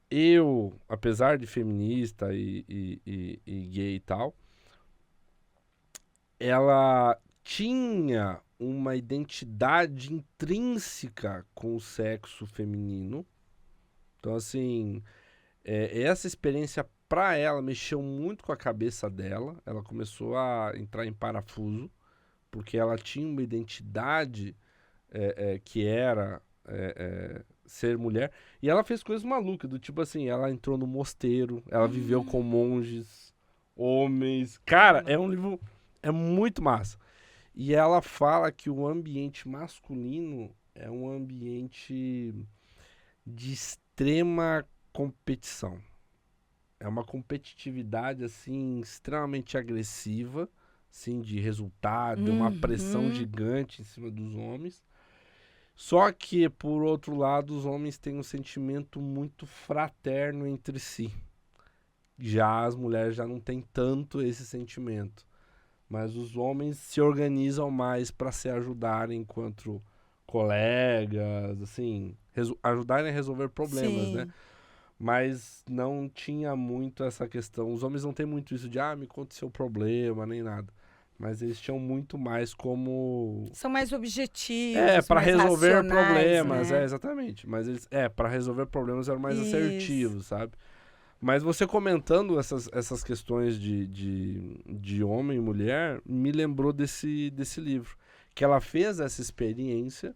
Eu, apesar de feminista e gay e tal, ela tinha uma identidade intrínseca com o sexo feminino. Então, assim, essa experiência para ela mexeu muito com a cabeça dela. Ela começou a entrar em parafuso, porque ela tinha uma identidade que era ser mulher. E ela fez coisas malucas, do tipo assim, ela entrou no mosteiro, ela viveu com monges, homens. Cara, é um livro, é muito massa. E ela fala que o ambiente masculino é um ambiente de extrema competição. É uma competitividade, assim, extremamente agressiva, assim, de resultado, uma pressão gigante em cima dos homens. Só que, por outro lado, os homens têm um sentimento muito fraterno entre si. Já as mulheres já não têm tanto esse sentimento. Mas os homens se organizam mais para se ajudarem enquanto colegas, assim, ajudarem a resolver problemas, né? Mas não tinha muito essa questão. Os homens não têm muito isso de, me conta seu problema, nem nada. Mas eles tinham muito mais como... São mais objetivos, para mais resolver racionais, problemas, né? Exatamente. Mas eles, para resolver problemas eram mais Isso. assertivos, sabe? Mas você comentando essas questões de homem e mulher, me lembrou desse livro. Que ela fez essa experiência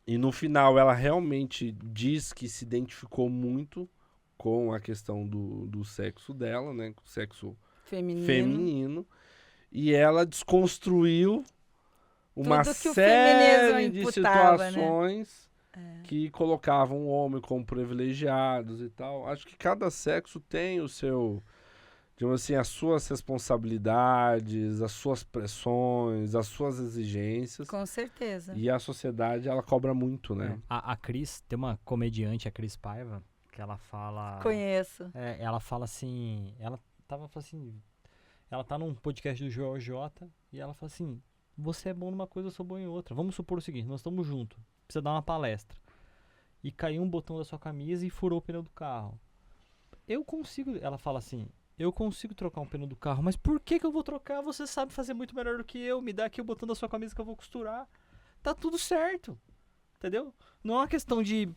e no final ela realmente diz que se identificou muito com a questão do sexo dela, né? Com o sexo feminino. E ela desconstruiu uma Tudo que o série feminismo de imputava, situações que colocavam o homem como privilegiados e tal. Acho que cada sexo tem o seu, digamos assim, as suas responsabilidades, as suas pressões, as suas exigências. Com certeza. E a sociedade, ela cobra muito, né? A Cris, tem uma comediante, a Cris Paiva, que ela fala... Conheço. Ela fala assim... Ela tá num podcast do Joel J e ela fala assim: você é bom numa coisa, eu sou bom em outra. Vamos supor o seguinte, nós estamos juntos, precisa dar uma palestra. E caiu um botão da sua camisa e furou o pneu do carro. Eu consigo, ela fala assim, eu consigo trocar um pneu do carro, mas por que eu vou trocar? Você sabe fazer muito melhor do que eu, me dá aqui o botão da sua camisa que eu vou costurar. Tá tudo certo, entendeu? Não é uma questão de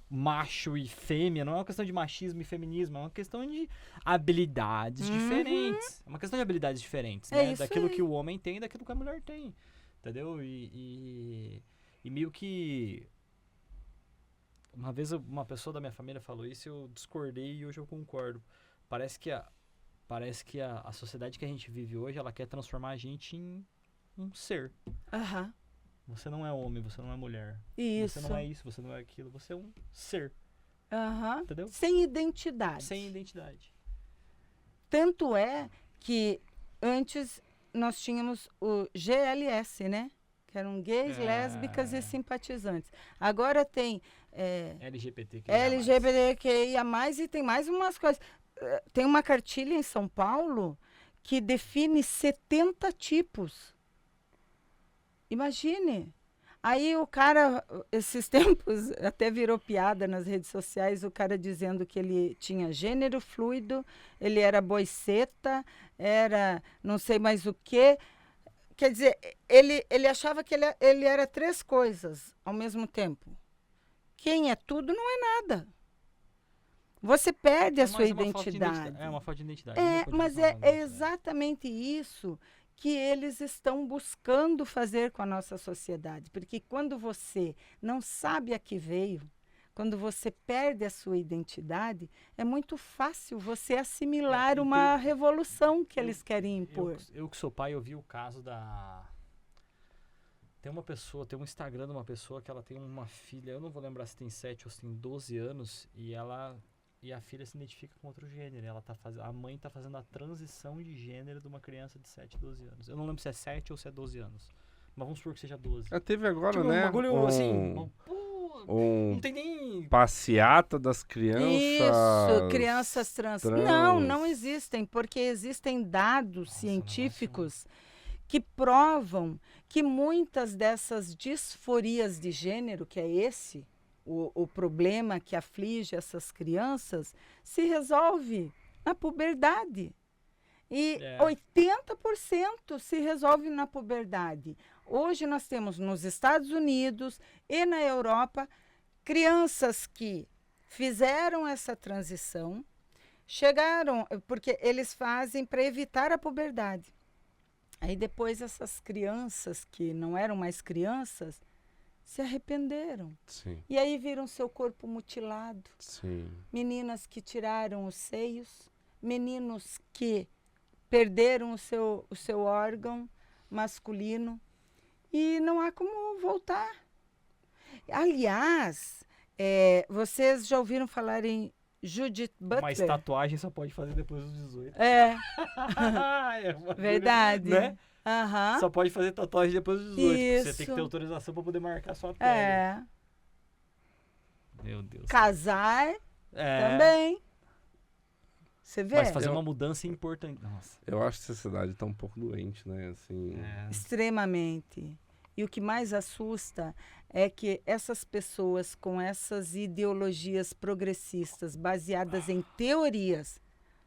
macho e fêmea, não é uma questão de machismo e feminismo, é uma questão de habilidades diferentes. É uma questão de habilidades diferentes, né? Isso Daquilo aí. que o homem tem e daquilo que a mulher tem. Entendeu? E meio que... Uma vez uma pessoa da minha família falou isso e eu discordei e hoje eu concordo. Parece que a sociedade que a gente vive hoje, ela quer transformar a gente em um ser. Aham. Você não é homem, você não é mulher. Isso. Você não é isso, você não é aquilo. Você é um ser. Aham. Entendeu? Sem identidade. Sem identidade. Tanto é que antes nós tínhamos o GLS, né? Que eram gays, lésbicas e simpatizantes. Agora tem LGBTQIA+, e tem mais umas coisas. Tem uma cartilha em São Paulo que define 70 tipos. Imagine. Aí o cara, esses tempos, até virou piada nas redes sociais, o cara dizendo que ele tinha gênero fluido, ele era boiceta, era não sei mais o quê. Quer dizer, ele achava que ele era 3 coisas ao mesmo tempo. Quem é tudo não é nada. Você perde a sua identidade. É uma falta de identidade. Mas é exatamente isso que eles estão buscando fazer com a nossa sociedade. Porque quando você não sabe a que veio, quando você perde a sua identidade, é muito fácil você assimilar uma revolução que eles querem impor. Eu que sou pai, eu vi o caso da... Tem um Instagram de uma pessoa que ela tem uma filha, eu não vou lembrar se tem 7 ou se tem 12 anos, e a filha se identifica com outro gênero. A mãe está fazendo a transição de gênero de uma criança de 7, 12 anos. Eu não lembro se é 7 ou se é 12 anos. Mas vamos supor que seja 12. Teve agora, tipo, né? Um bagulho assim... não tem nem... passeata das crianças. Isso, crianças trans. Não existem, porque existem dados científicos que provam que muitas dessas disforias de gênero, que é esse o problema que aflige essas crianças, se resolve na puberdade. E 80% se resolve na puberdade. Hoje nós temos nos Estados Unidos e na Europa crianças que fizeram essa transição, chegaram, porque eles fazem para evitar a puberdade. Aí depois essas crianças que não eram mais crianças se arrependeram. Sim, E aí viram seu corpo mutilado. sim. Meninas que tiraram os seios, meninos que perderam o seu órgão masculino e não há como voltar. Aliás, vocês já ouviram falar em Judith Butler? Mas tatuagem só pode fazer depois dos 18. É, É verdade. Né? Aham. Só pode fazer tatuagem depois dos 18. Porque você Isso. tem que ter autorização pra poder marcar sua pele. É. Meu Deus. Casar É. também. Você vê? Mas fazer uma mudança importante. Nossa. Eu acho que a sociedade tá um pouco doente, né? Assim, Extremamente. E o que mais assusta é que essas pessoas com essas ideologias progressistas baseadas em teorias,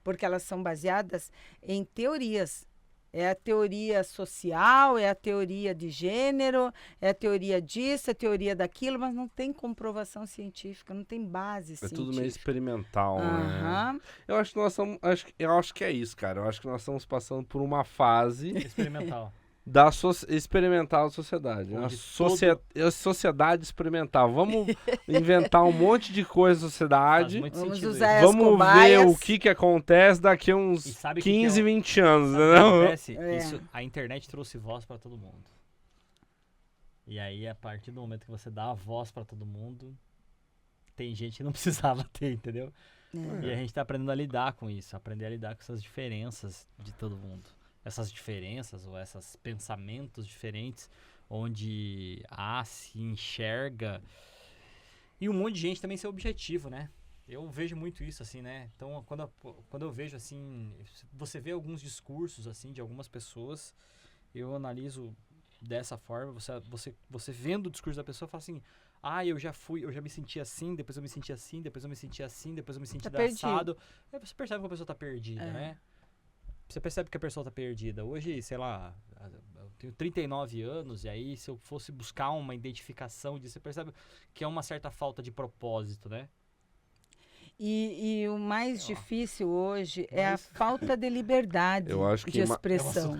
porque elas são baseadas em teorias. É a teoria social, é a teoria de gênero, é a teoria disso, é a teoria daquilo, mas não tem comprovação científica, não tem base é científica. tudo meio experimental, né? Aham. Eu acho que nós estamos. Eu acho que é isso, cara. Eu acho que nós estamos passando por uma fase Experimental. da experimental da sociedade. Uma Onde sociedade experimental. Vamos inventar um monte de coisa na Faz sociedade. muito Vamos sentido usar isso. as Vamos ver cobaias. o que acontece daqui a uns E sabe o que 15, que é o- 20 anos, Sabe o que entendeu? acontece? É. Isso, a internet trouxe voz pra todo mundo. E aí, a partir do momento que você dá a voz pra todo mundo, tem gente que não precisava ter, entendeu? E a gente tá aprendendo a lidar com isso, aprender a lidar com essas diferenças de todo mundo. Essas diferenças ou esses pensamentos diferentes, onde se enxerga. E um monte de gente também ser objetivo, né? Eu vejo muito isso, assim, né? Então, quando eu vejo, assim, você vê alguns discursos, assim, de algumas pessoas, eu analiso dessa forma, você vendo o discurso da pessoa, fala assim, eu já me senti assim, depois eu me senti assim, depois eu me senti assim, depois eu me senti Tá assado. Aí você percebe que a pessoa tá perdida, É. né? Você percebe que a pessoa tá perdida. Hoje, sei lá, eu tenho 39 anos, e aí se eu fosse buscar uma identificação disso, você percebe que é uma certa falta de propósito, né? E o mais difícil hoje é a Mas- falta de liberdade Eu acho que de ima- expressão.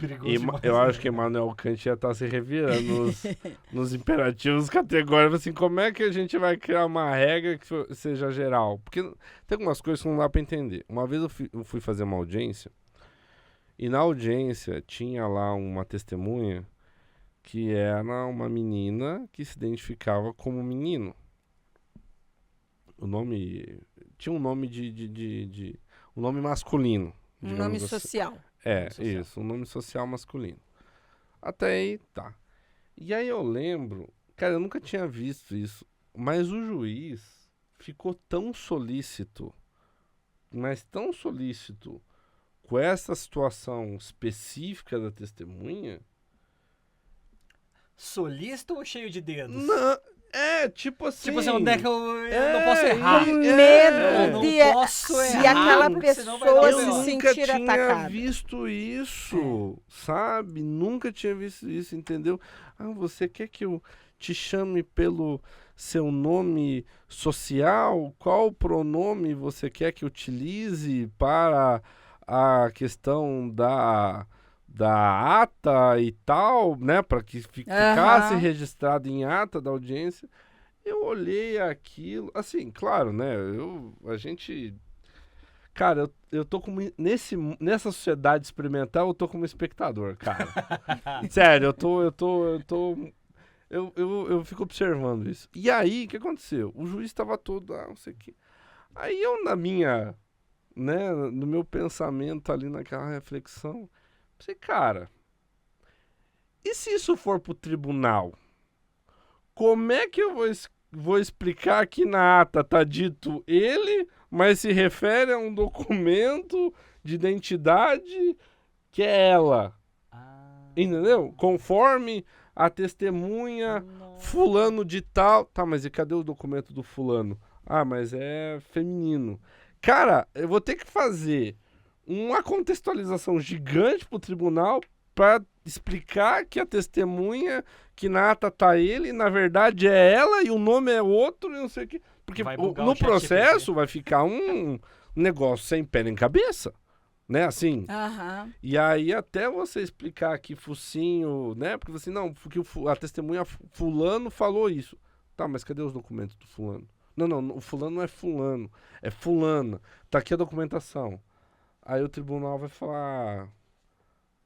Eu acho que Immanuel Kant já tá se revirando nos imperativos categóricos, assim, como é que a gente vai criar uma regra que seja geral? Porque tem algumas coisas que não dá pra entender. Uma vez eu fui fazer uma audiência, e na audiência tinha lá uma testemunha que era uma menina que se identificava como menino. O nome... Tinha um nome um nome masculino. Um digamos nome assim. social. É, Nome social. isso, um nome social masculino. Até aí, tá. E aí eu lembro, cara, eu nunca tinha visto isso, mas o juiz ficou tão solícito, mas tão solícito com essa situação específica da testemunha. Solista ou cheio de dedos? Não, tipo assim. Tipo assim, onde é que eu não É, posso errar? Com É, medo não de posso se errar, aquela porque senão vai pessoa dar Eu se B.O. nunca sentir tinha atacada. visto isso, sabe? Nunca tinha visto isso, entendeu? Você quer que eu te chame pelo seu nome social? Qual pronome você quer que utilize para a questão da ata e tal, né? Para que ficasse Aham. registrado em ata da audiência. Eu olhei aquilo, assim, claro, né? A gente... Cara, eu tô como... Nessa sociedade experimental, eu tô como espectador, cara. Sério, eu fico observando isso. E aí, o que aconteceu? O juiz tava todo, não sei o quê. Aí eu, né, no meu pensamento ali, naquela reflexão, pensei, cara, e se isso for pro tribunal? Como é que eu vou explicar que na ata tá dito ele, mas se refere a um documento de identidade que é ela? Entendeu? Conforme a testemunha fulano de tal. Tá, mas e cadê o documento do fulano? Mas é feminino. Cara, eu vou ter que fazer uma contextualização gigante pro tribunal para explicar que a testemunha, que na ata tá ele, na verdade é ela e o nome é outro e não sei o que. Porque Vai bugar no o ChatGPT. processo vai ficar um negócio sem pé nem cabeça, né? Assim. Aham. E aí até você explicar que focinho, né? Porque assim, não, porque a testemunha fulano falou isso. Tá, mas cadê os documentos do fulano? Não, o fulano não é fulano, é fulana. Tá aqui a documentação. Aí o tribunal vai falar...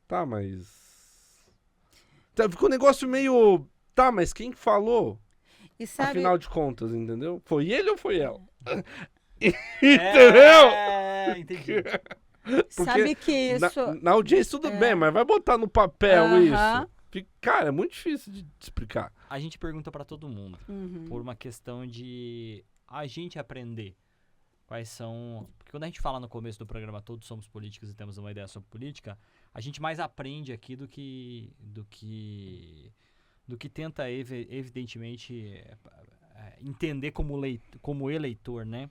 Tá, mas... Tá, ficou um negócio meio... Tá, mas quem falou? E sabe, Afinal de contas, entendeu? Foi ele ou foi ela? Entendeu? Entendi. sabe que Na, isso... na audiência tudo bem, mas vai botar no papel Aham. isso. Cara, é muito difícil de explicar. A gente pergunta pra todo mundo, Uhum. por uma questão de a gente aprender quais são... Porque quando a gente fala no começo do programa Todos Somos Políticos e temos uma ideia sobre política, a gente mais aprende aqui do que tenta, evidentemente, entender como eleitor, né?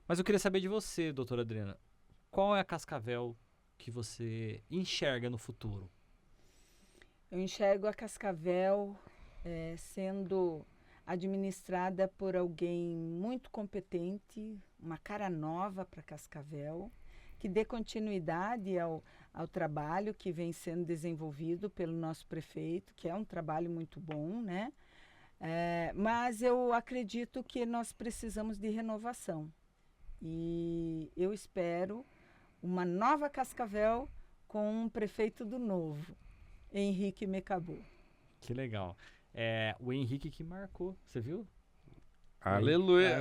Mas eu queria saber de você, doutora Adriana, qual é a Cascavel que você enxerga no futuro? Eu enxergo a Cascavel sendo administrada por alguém muito competente, uma cara nova para Cascavel, que dê continuidade ao trabalho que vem sendo desenvolvido pelo nosso prefeito, que é um trabalho muito bom, né? Mas eu acredito que nós precisamos de renovação. E eu espero uma nova Cascavel com um prefeito do novo, Henrique Mecabou. Que legal. O Henrique que marcou, você viu? Aleluia.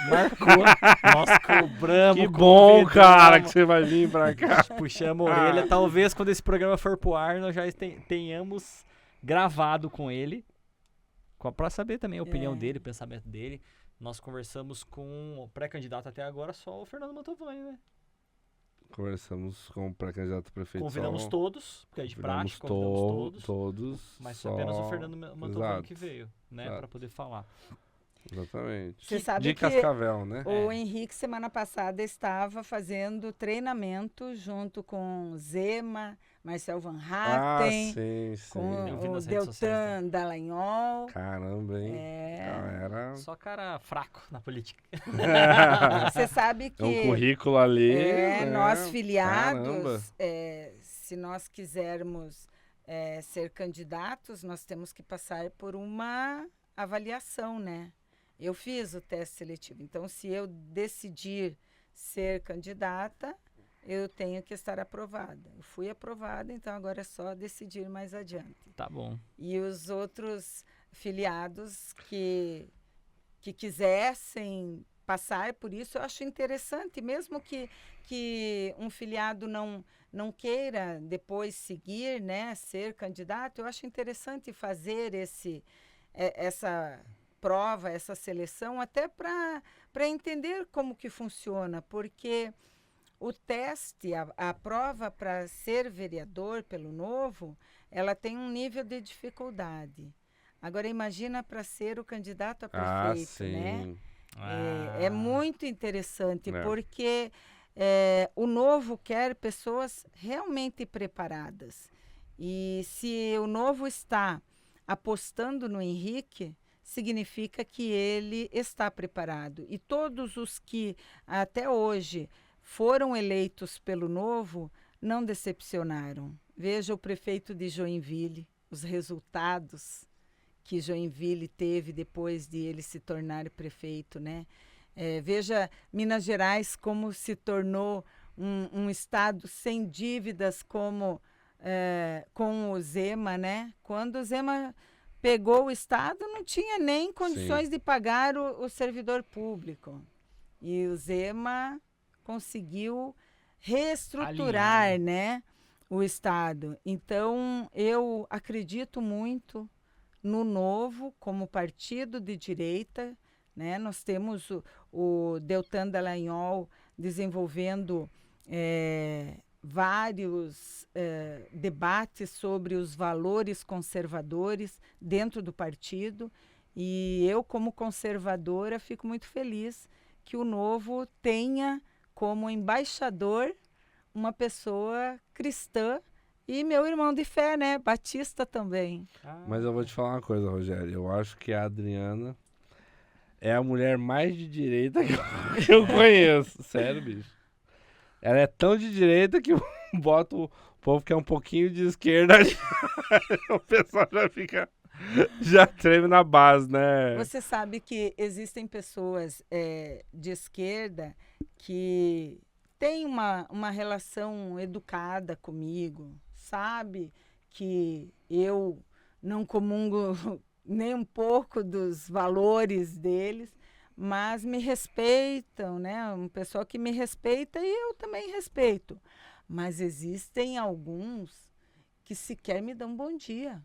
Marcou. Nós cobramos. Que bom, convidamos, cara, que você vai vir pra cá. Puxamos a orelha. Talvez quando esse programa for pro ar, nós já tenhamos gravado com ele. Pra saber também a opinião dele, o pensamento dele. Nós conversamos com o pré-candidato até agora, só o Fernando Mantovani, né? Conversamos com o pré-candidato a prefeito. Convidamos todos, porque é de praxe, Convidamos convidamos todos. todos. Mas só... apenas o Fernando Mantovani Exato, que veio, né? exato. Pra poder falar. Exatamente. Você sabe De que Cascavel, né? o Henrique, semana passada, estava fazendo treinamento junto com Zema, Marcel Van Hatten, Sim, sim. com Eu vi o nas redes sociais Deltan Dallagnol. Caramba, hein? Galera. Só cara fraco na política. Você sabe É um que currículo ali. né? nós filiados, Caramba. se nós quisermos ser candidatos, nós temos que passar por uma avaliação, né? Eu fiz o teste seletivo, então se eu decidir ser candidata, eu tenho que estar aprovada. Eu fui aprovada, então agora é só decidir mais adiante. Tá bom. E os outros filiados que quisessem passar por isso, eu acho interessante, mesmo que um filiado não queira depois seguir, né, ser candidato, eu acho interessante fazer essa prova, essa seleção, até para entender como que funciona, porque o teste, a prova para ser vereador pelo Novo, ela tem um nível de dificuldade. Agora, imagina para ser o candidato a prefeito, né? É muito interessante, porque o Novo quer pessoas realmente preparadas. E se o Novo está apostando no Henrique, significa que ele está preparado. E todos os que até hoje foram eleitos pelo Novo não decepcionaram. Veja o prefeito de Joinville, os resultados que Joinville teve depois de ele se tornar prefeito, né? Veja Minas Gerais como se tornou um estado sem dívidas como com o Zema, né? Quando o Zema pegou o estado, não tinha nem condições de pagar o servidor público. E o Zema conseguiu reestruturar, né, o estado. Então, eu acredito muito no Novo como partido de direita, né? Nós temos o Deltan Dallagnol desenvolvendo vários debates sobre os valores conservadores dentro do partido, e eu, como conservadora, fico muito feliz que o Novo tenha como embaixador uma pessoa cristã e meu irmão de fé, né? Batista também. Mas eu vou te falar uma coisa, Rogério. Eu acho que a Adriana é a mulher mais de direita que eu conheço. Sério, bicho. Ela é tão de direita que bota o povo que é um pouquinho de esquerda. O pessoal já fica... Já treme na base, né? Você sabe que existem pessoas de esquerda que têm uma relação educada comigo, sabe? Que eu não comungo nem um pouco dos valores deles, mas me respeitam, né? Um pessoal que me respeita e eu também respeito. Mas existem alguns que sequer me dão bom dia.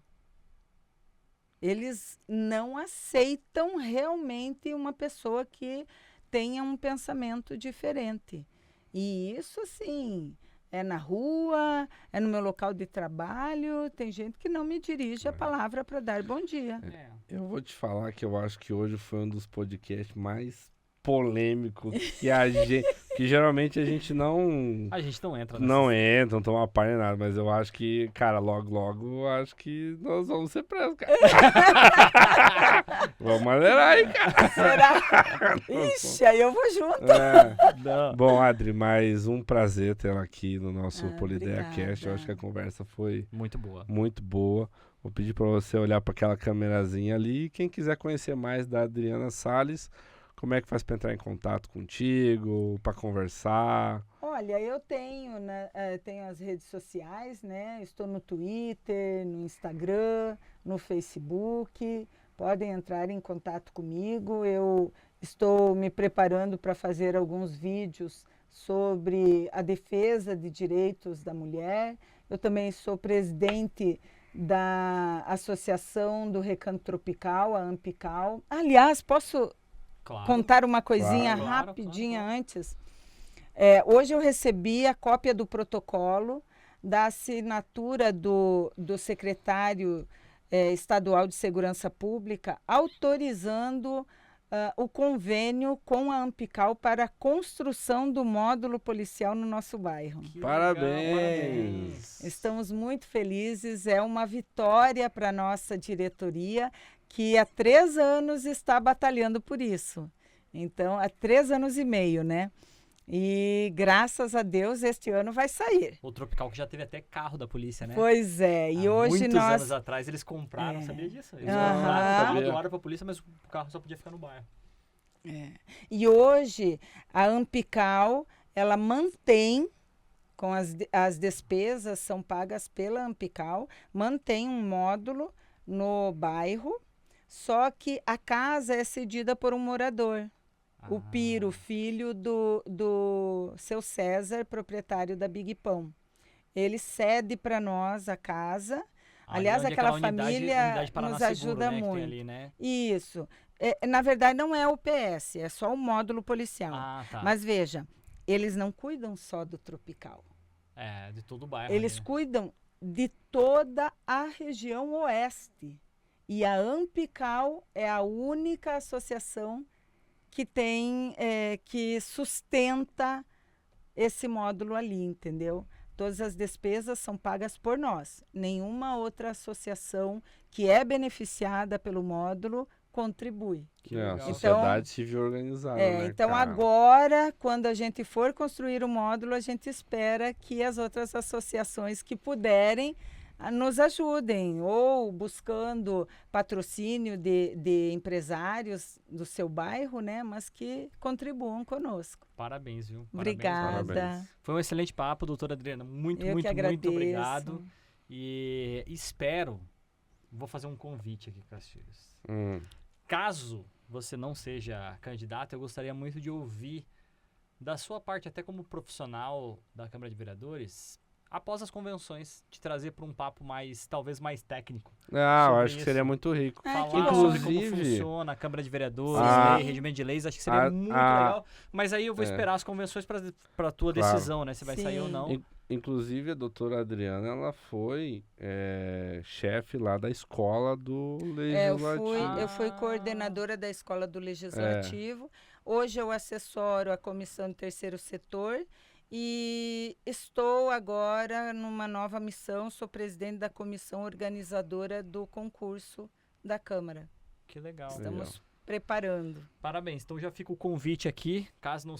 Eles não aceitam realmente uma pessoa que tenha um pensamento diferente. E isso, assim, é na rua, é no meu local de trabalho. Tem gente que não me dirige a palavra para dar bom dia. Eu vou te falar que eu acho que hoje foi um dos podcasts mais polêmicos que a gente... Que geralmente a gente não... A gente não entra Não entra, não toma parte em nada, mas eu acho que, cara, logo, eu acho que nós vamos ser presos, cara. Vamos maneirar aí, cara. Será? Ixi, aí eu vou junto. Bom, Adri, mais um prazer tê-la aqui no nosso Polideia Cast. Eu obrigada. acho que a conversa foi Muito boa. muito boa. Vou pedir para você olhar para aquela câmerazinha ali. E quem quiser conhecer mais da Adriana Salles, como é que faz para entrar em contato contigo, para conversar? Olha, eu tenho, né, tenho as redes sociais, né? Estou no Twitter, no Instagram, no Facebook. Podem entrar em contato comigo. Eu estou me preparando para fazer alguns vídeos sobre a defesa de direitos da mulher. Eu também sou presidente da Associação do Recanto Tropical, a Ampical. Aliás, posso contar uma coisinha rapidinha antes? Hoje eu recebi a cópia do protocolo da assinatura do secretário estadual de Segurança Pública autorizando o convênio com a Ampical para a construção do módulo policial no nosso bairro. Parabéns! Estamos muito felizes, é uma vitória para a nossa diretoria, que há 3 anos está batalhando por isso. Então, há 3 anos e meio, né? E graças a Deus este ano vai sair. O Tropical que já teve até carro da polícia, né? Pois é, e hoje muitos nós... anos atrás eles compraram, sabia disso? Eles Aham. compraram, doaram pra polícia, mas o carro só podia ficar no bairro. E hoje a Ampical, ela mantém, com as despesas são pagas pela Ampical, mantém um módulo no bairro, só que a casa é cedida por um morador. O Piro, filho do seu César, proprietário da Big Pão. Ele cede para nós a casa. Aliás, onde aquela família família Paraná nos Seguro, ajuda né, que tem muito. ali, né? Isso. Na verdade, não é o PS, é só o módulo policial. Tá. Mas veja, eles não cuidam só do Tropical. De todo o bairro. Eles ali, né? cuidam de toda a região oeste. E a Ampical é a única associação que tem, que sustenta esse módulo ali, entendeu? Todas as despesas são pagas por nós. Nenhuma outra associação que é beneficiada pelo módulo contribui. Que A legal. sociedade civil organizada, né, Então, cara? agora, quando a gente for construir o módulo, a gente espera que as outras associações que puderem nos ajudem, ou buscando patrocínio de empresários do seu bairro, né? Mas que contribuam conosco. Parabéns, viu? Obrigada. parabéns. Foi um excelente papo, doutora Adriana. Muito, Eu muito, que agradeço. muito obrigado. E espero... Vou fazer um convite aqui, Castilhos. Caso você não seja candidato, eu gostaria muito de ouvir da sua parte, até como profissional da Câmara de Vereadores, após as convenções, te trazer para um papo talvez mais técnico. Eu sobre acho que isso. seria muito rico. Falar que bom. sobre como Inclusive, funciona a Câmara de Vereadores, a- lei, regimento de leis, acho que seria muito legal. Mas aí eu vou esperar as convenções para a tua Claro. decisão, né? Se vai sair ou Sim. não. Inclusive, a doutora Adriana, ela foi chefe lá da escola do Legislativo. Eu fui coordenadora da Escola do Legislativo. Hoje eu assessoro a Comissão do Terceiro Setor E estou agora numa nova missão, sou presidente da comissão organizadora do concurso da Câmara. Que legal. Estamos preparando. Parabéns. Então já fica o convite aqui, caso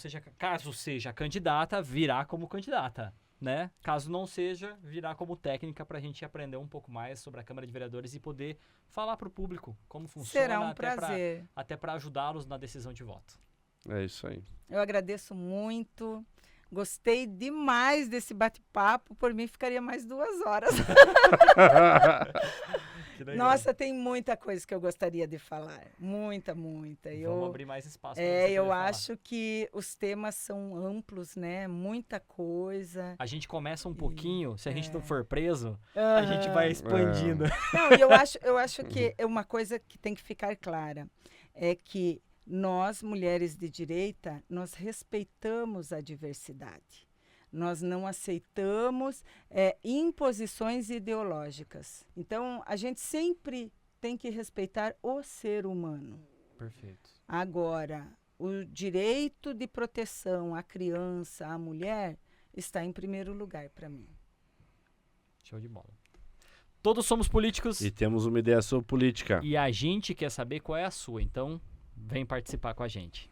seja candidata, virá como candidata, né? Caso não seja, virá como técnica para a gente aprender um pouco mais sobre a Câmara de Vereadores e poder falar para o público como funciona. Será um prazer. Até para ajudá-los na decisão de voto. É isso aí. Eu agradeço muito. Gostei demais desse bate-papo. Por mim, ficaria mais 2 horas. Nossa, tem muita coisa que eu gostaria de falar. Muita. Vamos abrir mais espaço. Eu acho que os temas são amplos, né? Muita coisa. A gente começa um pouquinho, se a gente não for preso, a gente vai expandindo. Não, e eu acho que uma coisa que tem que ficar clara é que nós, mulheres de direita, nós respeitamos a diversidade. Nós não aceitamos imposições ideológicas. Então, a gente sempre tem que respeitar o ser humano. Perfeito. Agora, o direito de proteção à criança, à mulher, está em primeiro lugar para mim. Show de bola. Todos somos políticos. E temos uma ideia sobre política. E a gente quer saber qual é a sua. Então, vem participar com a gente.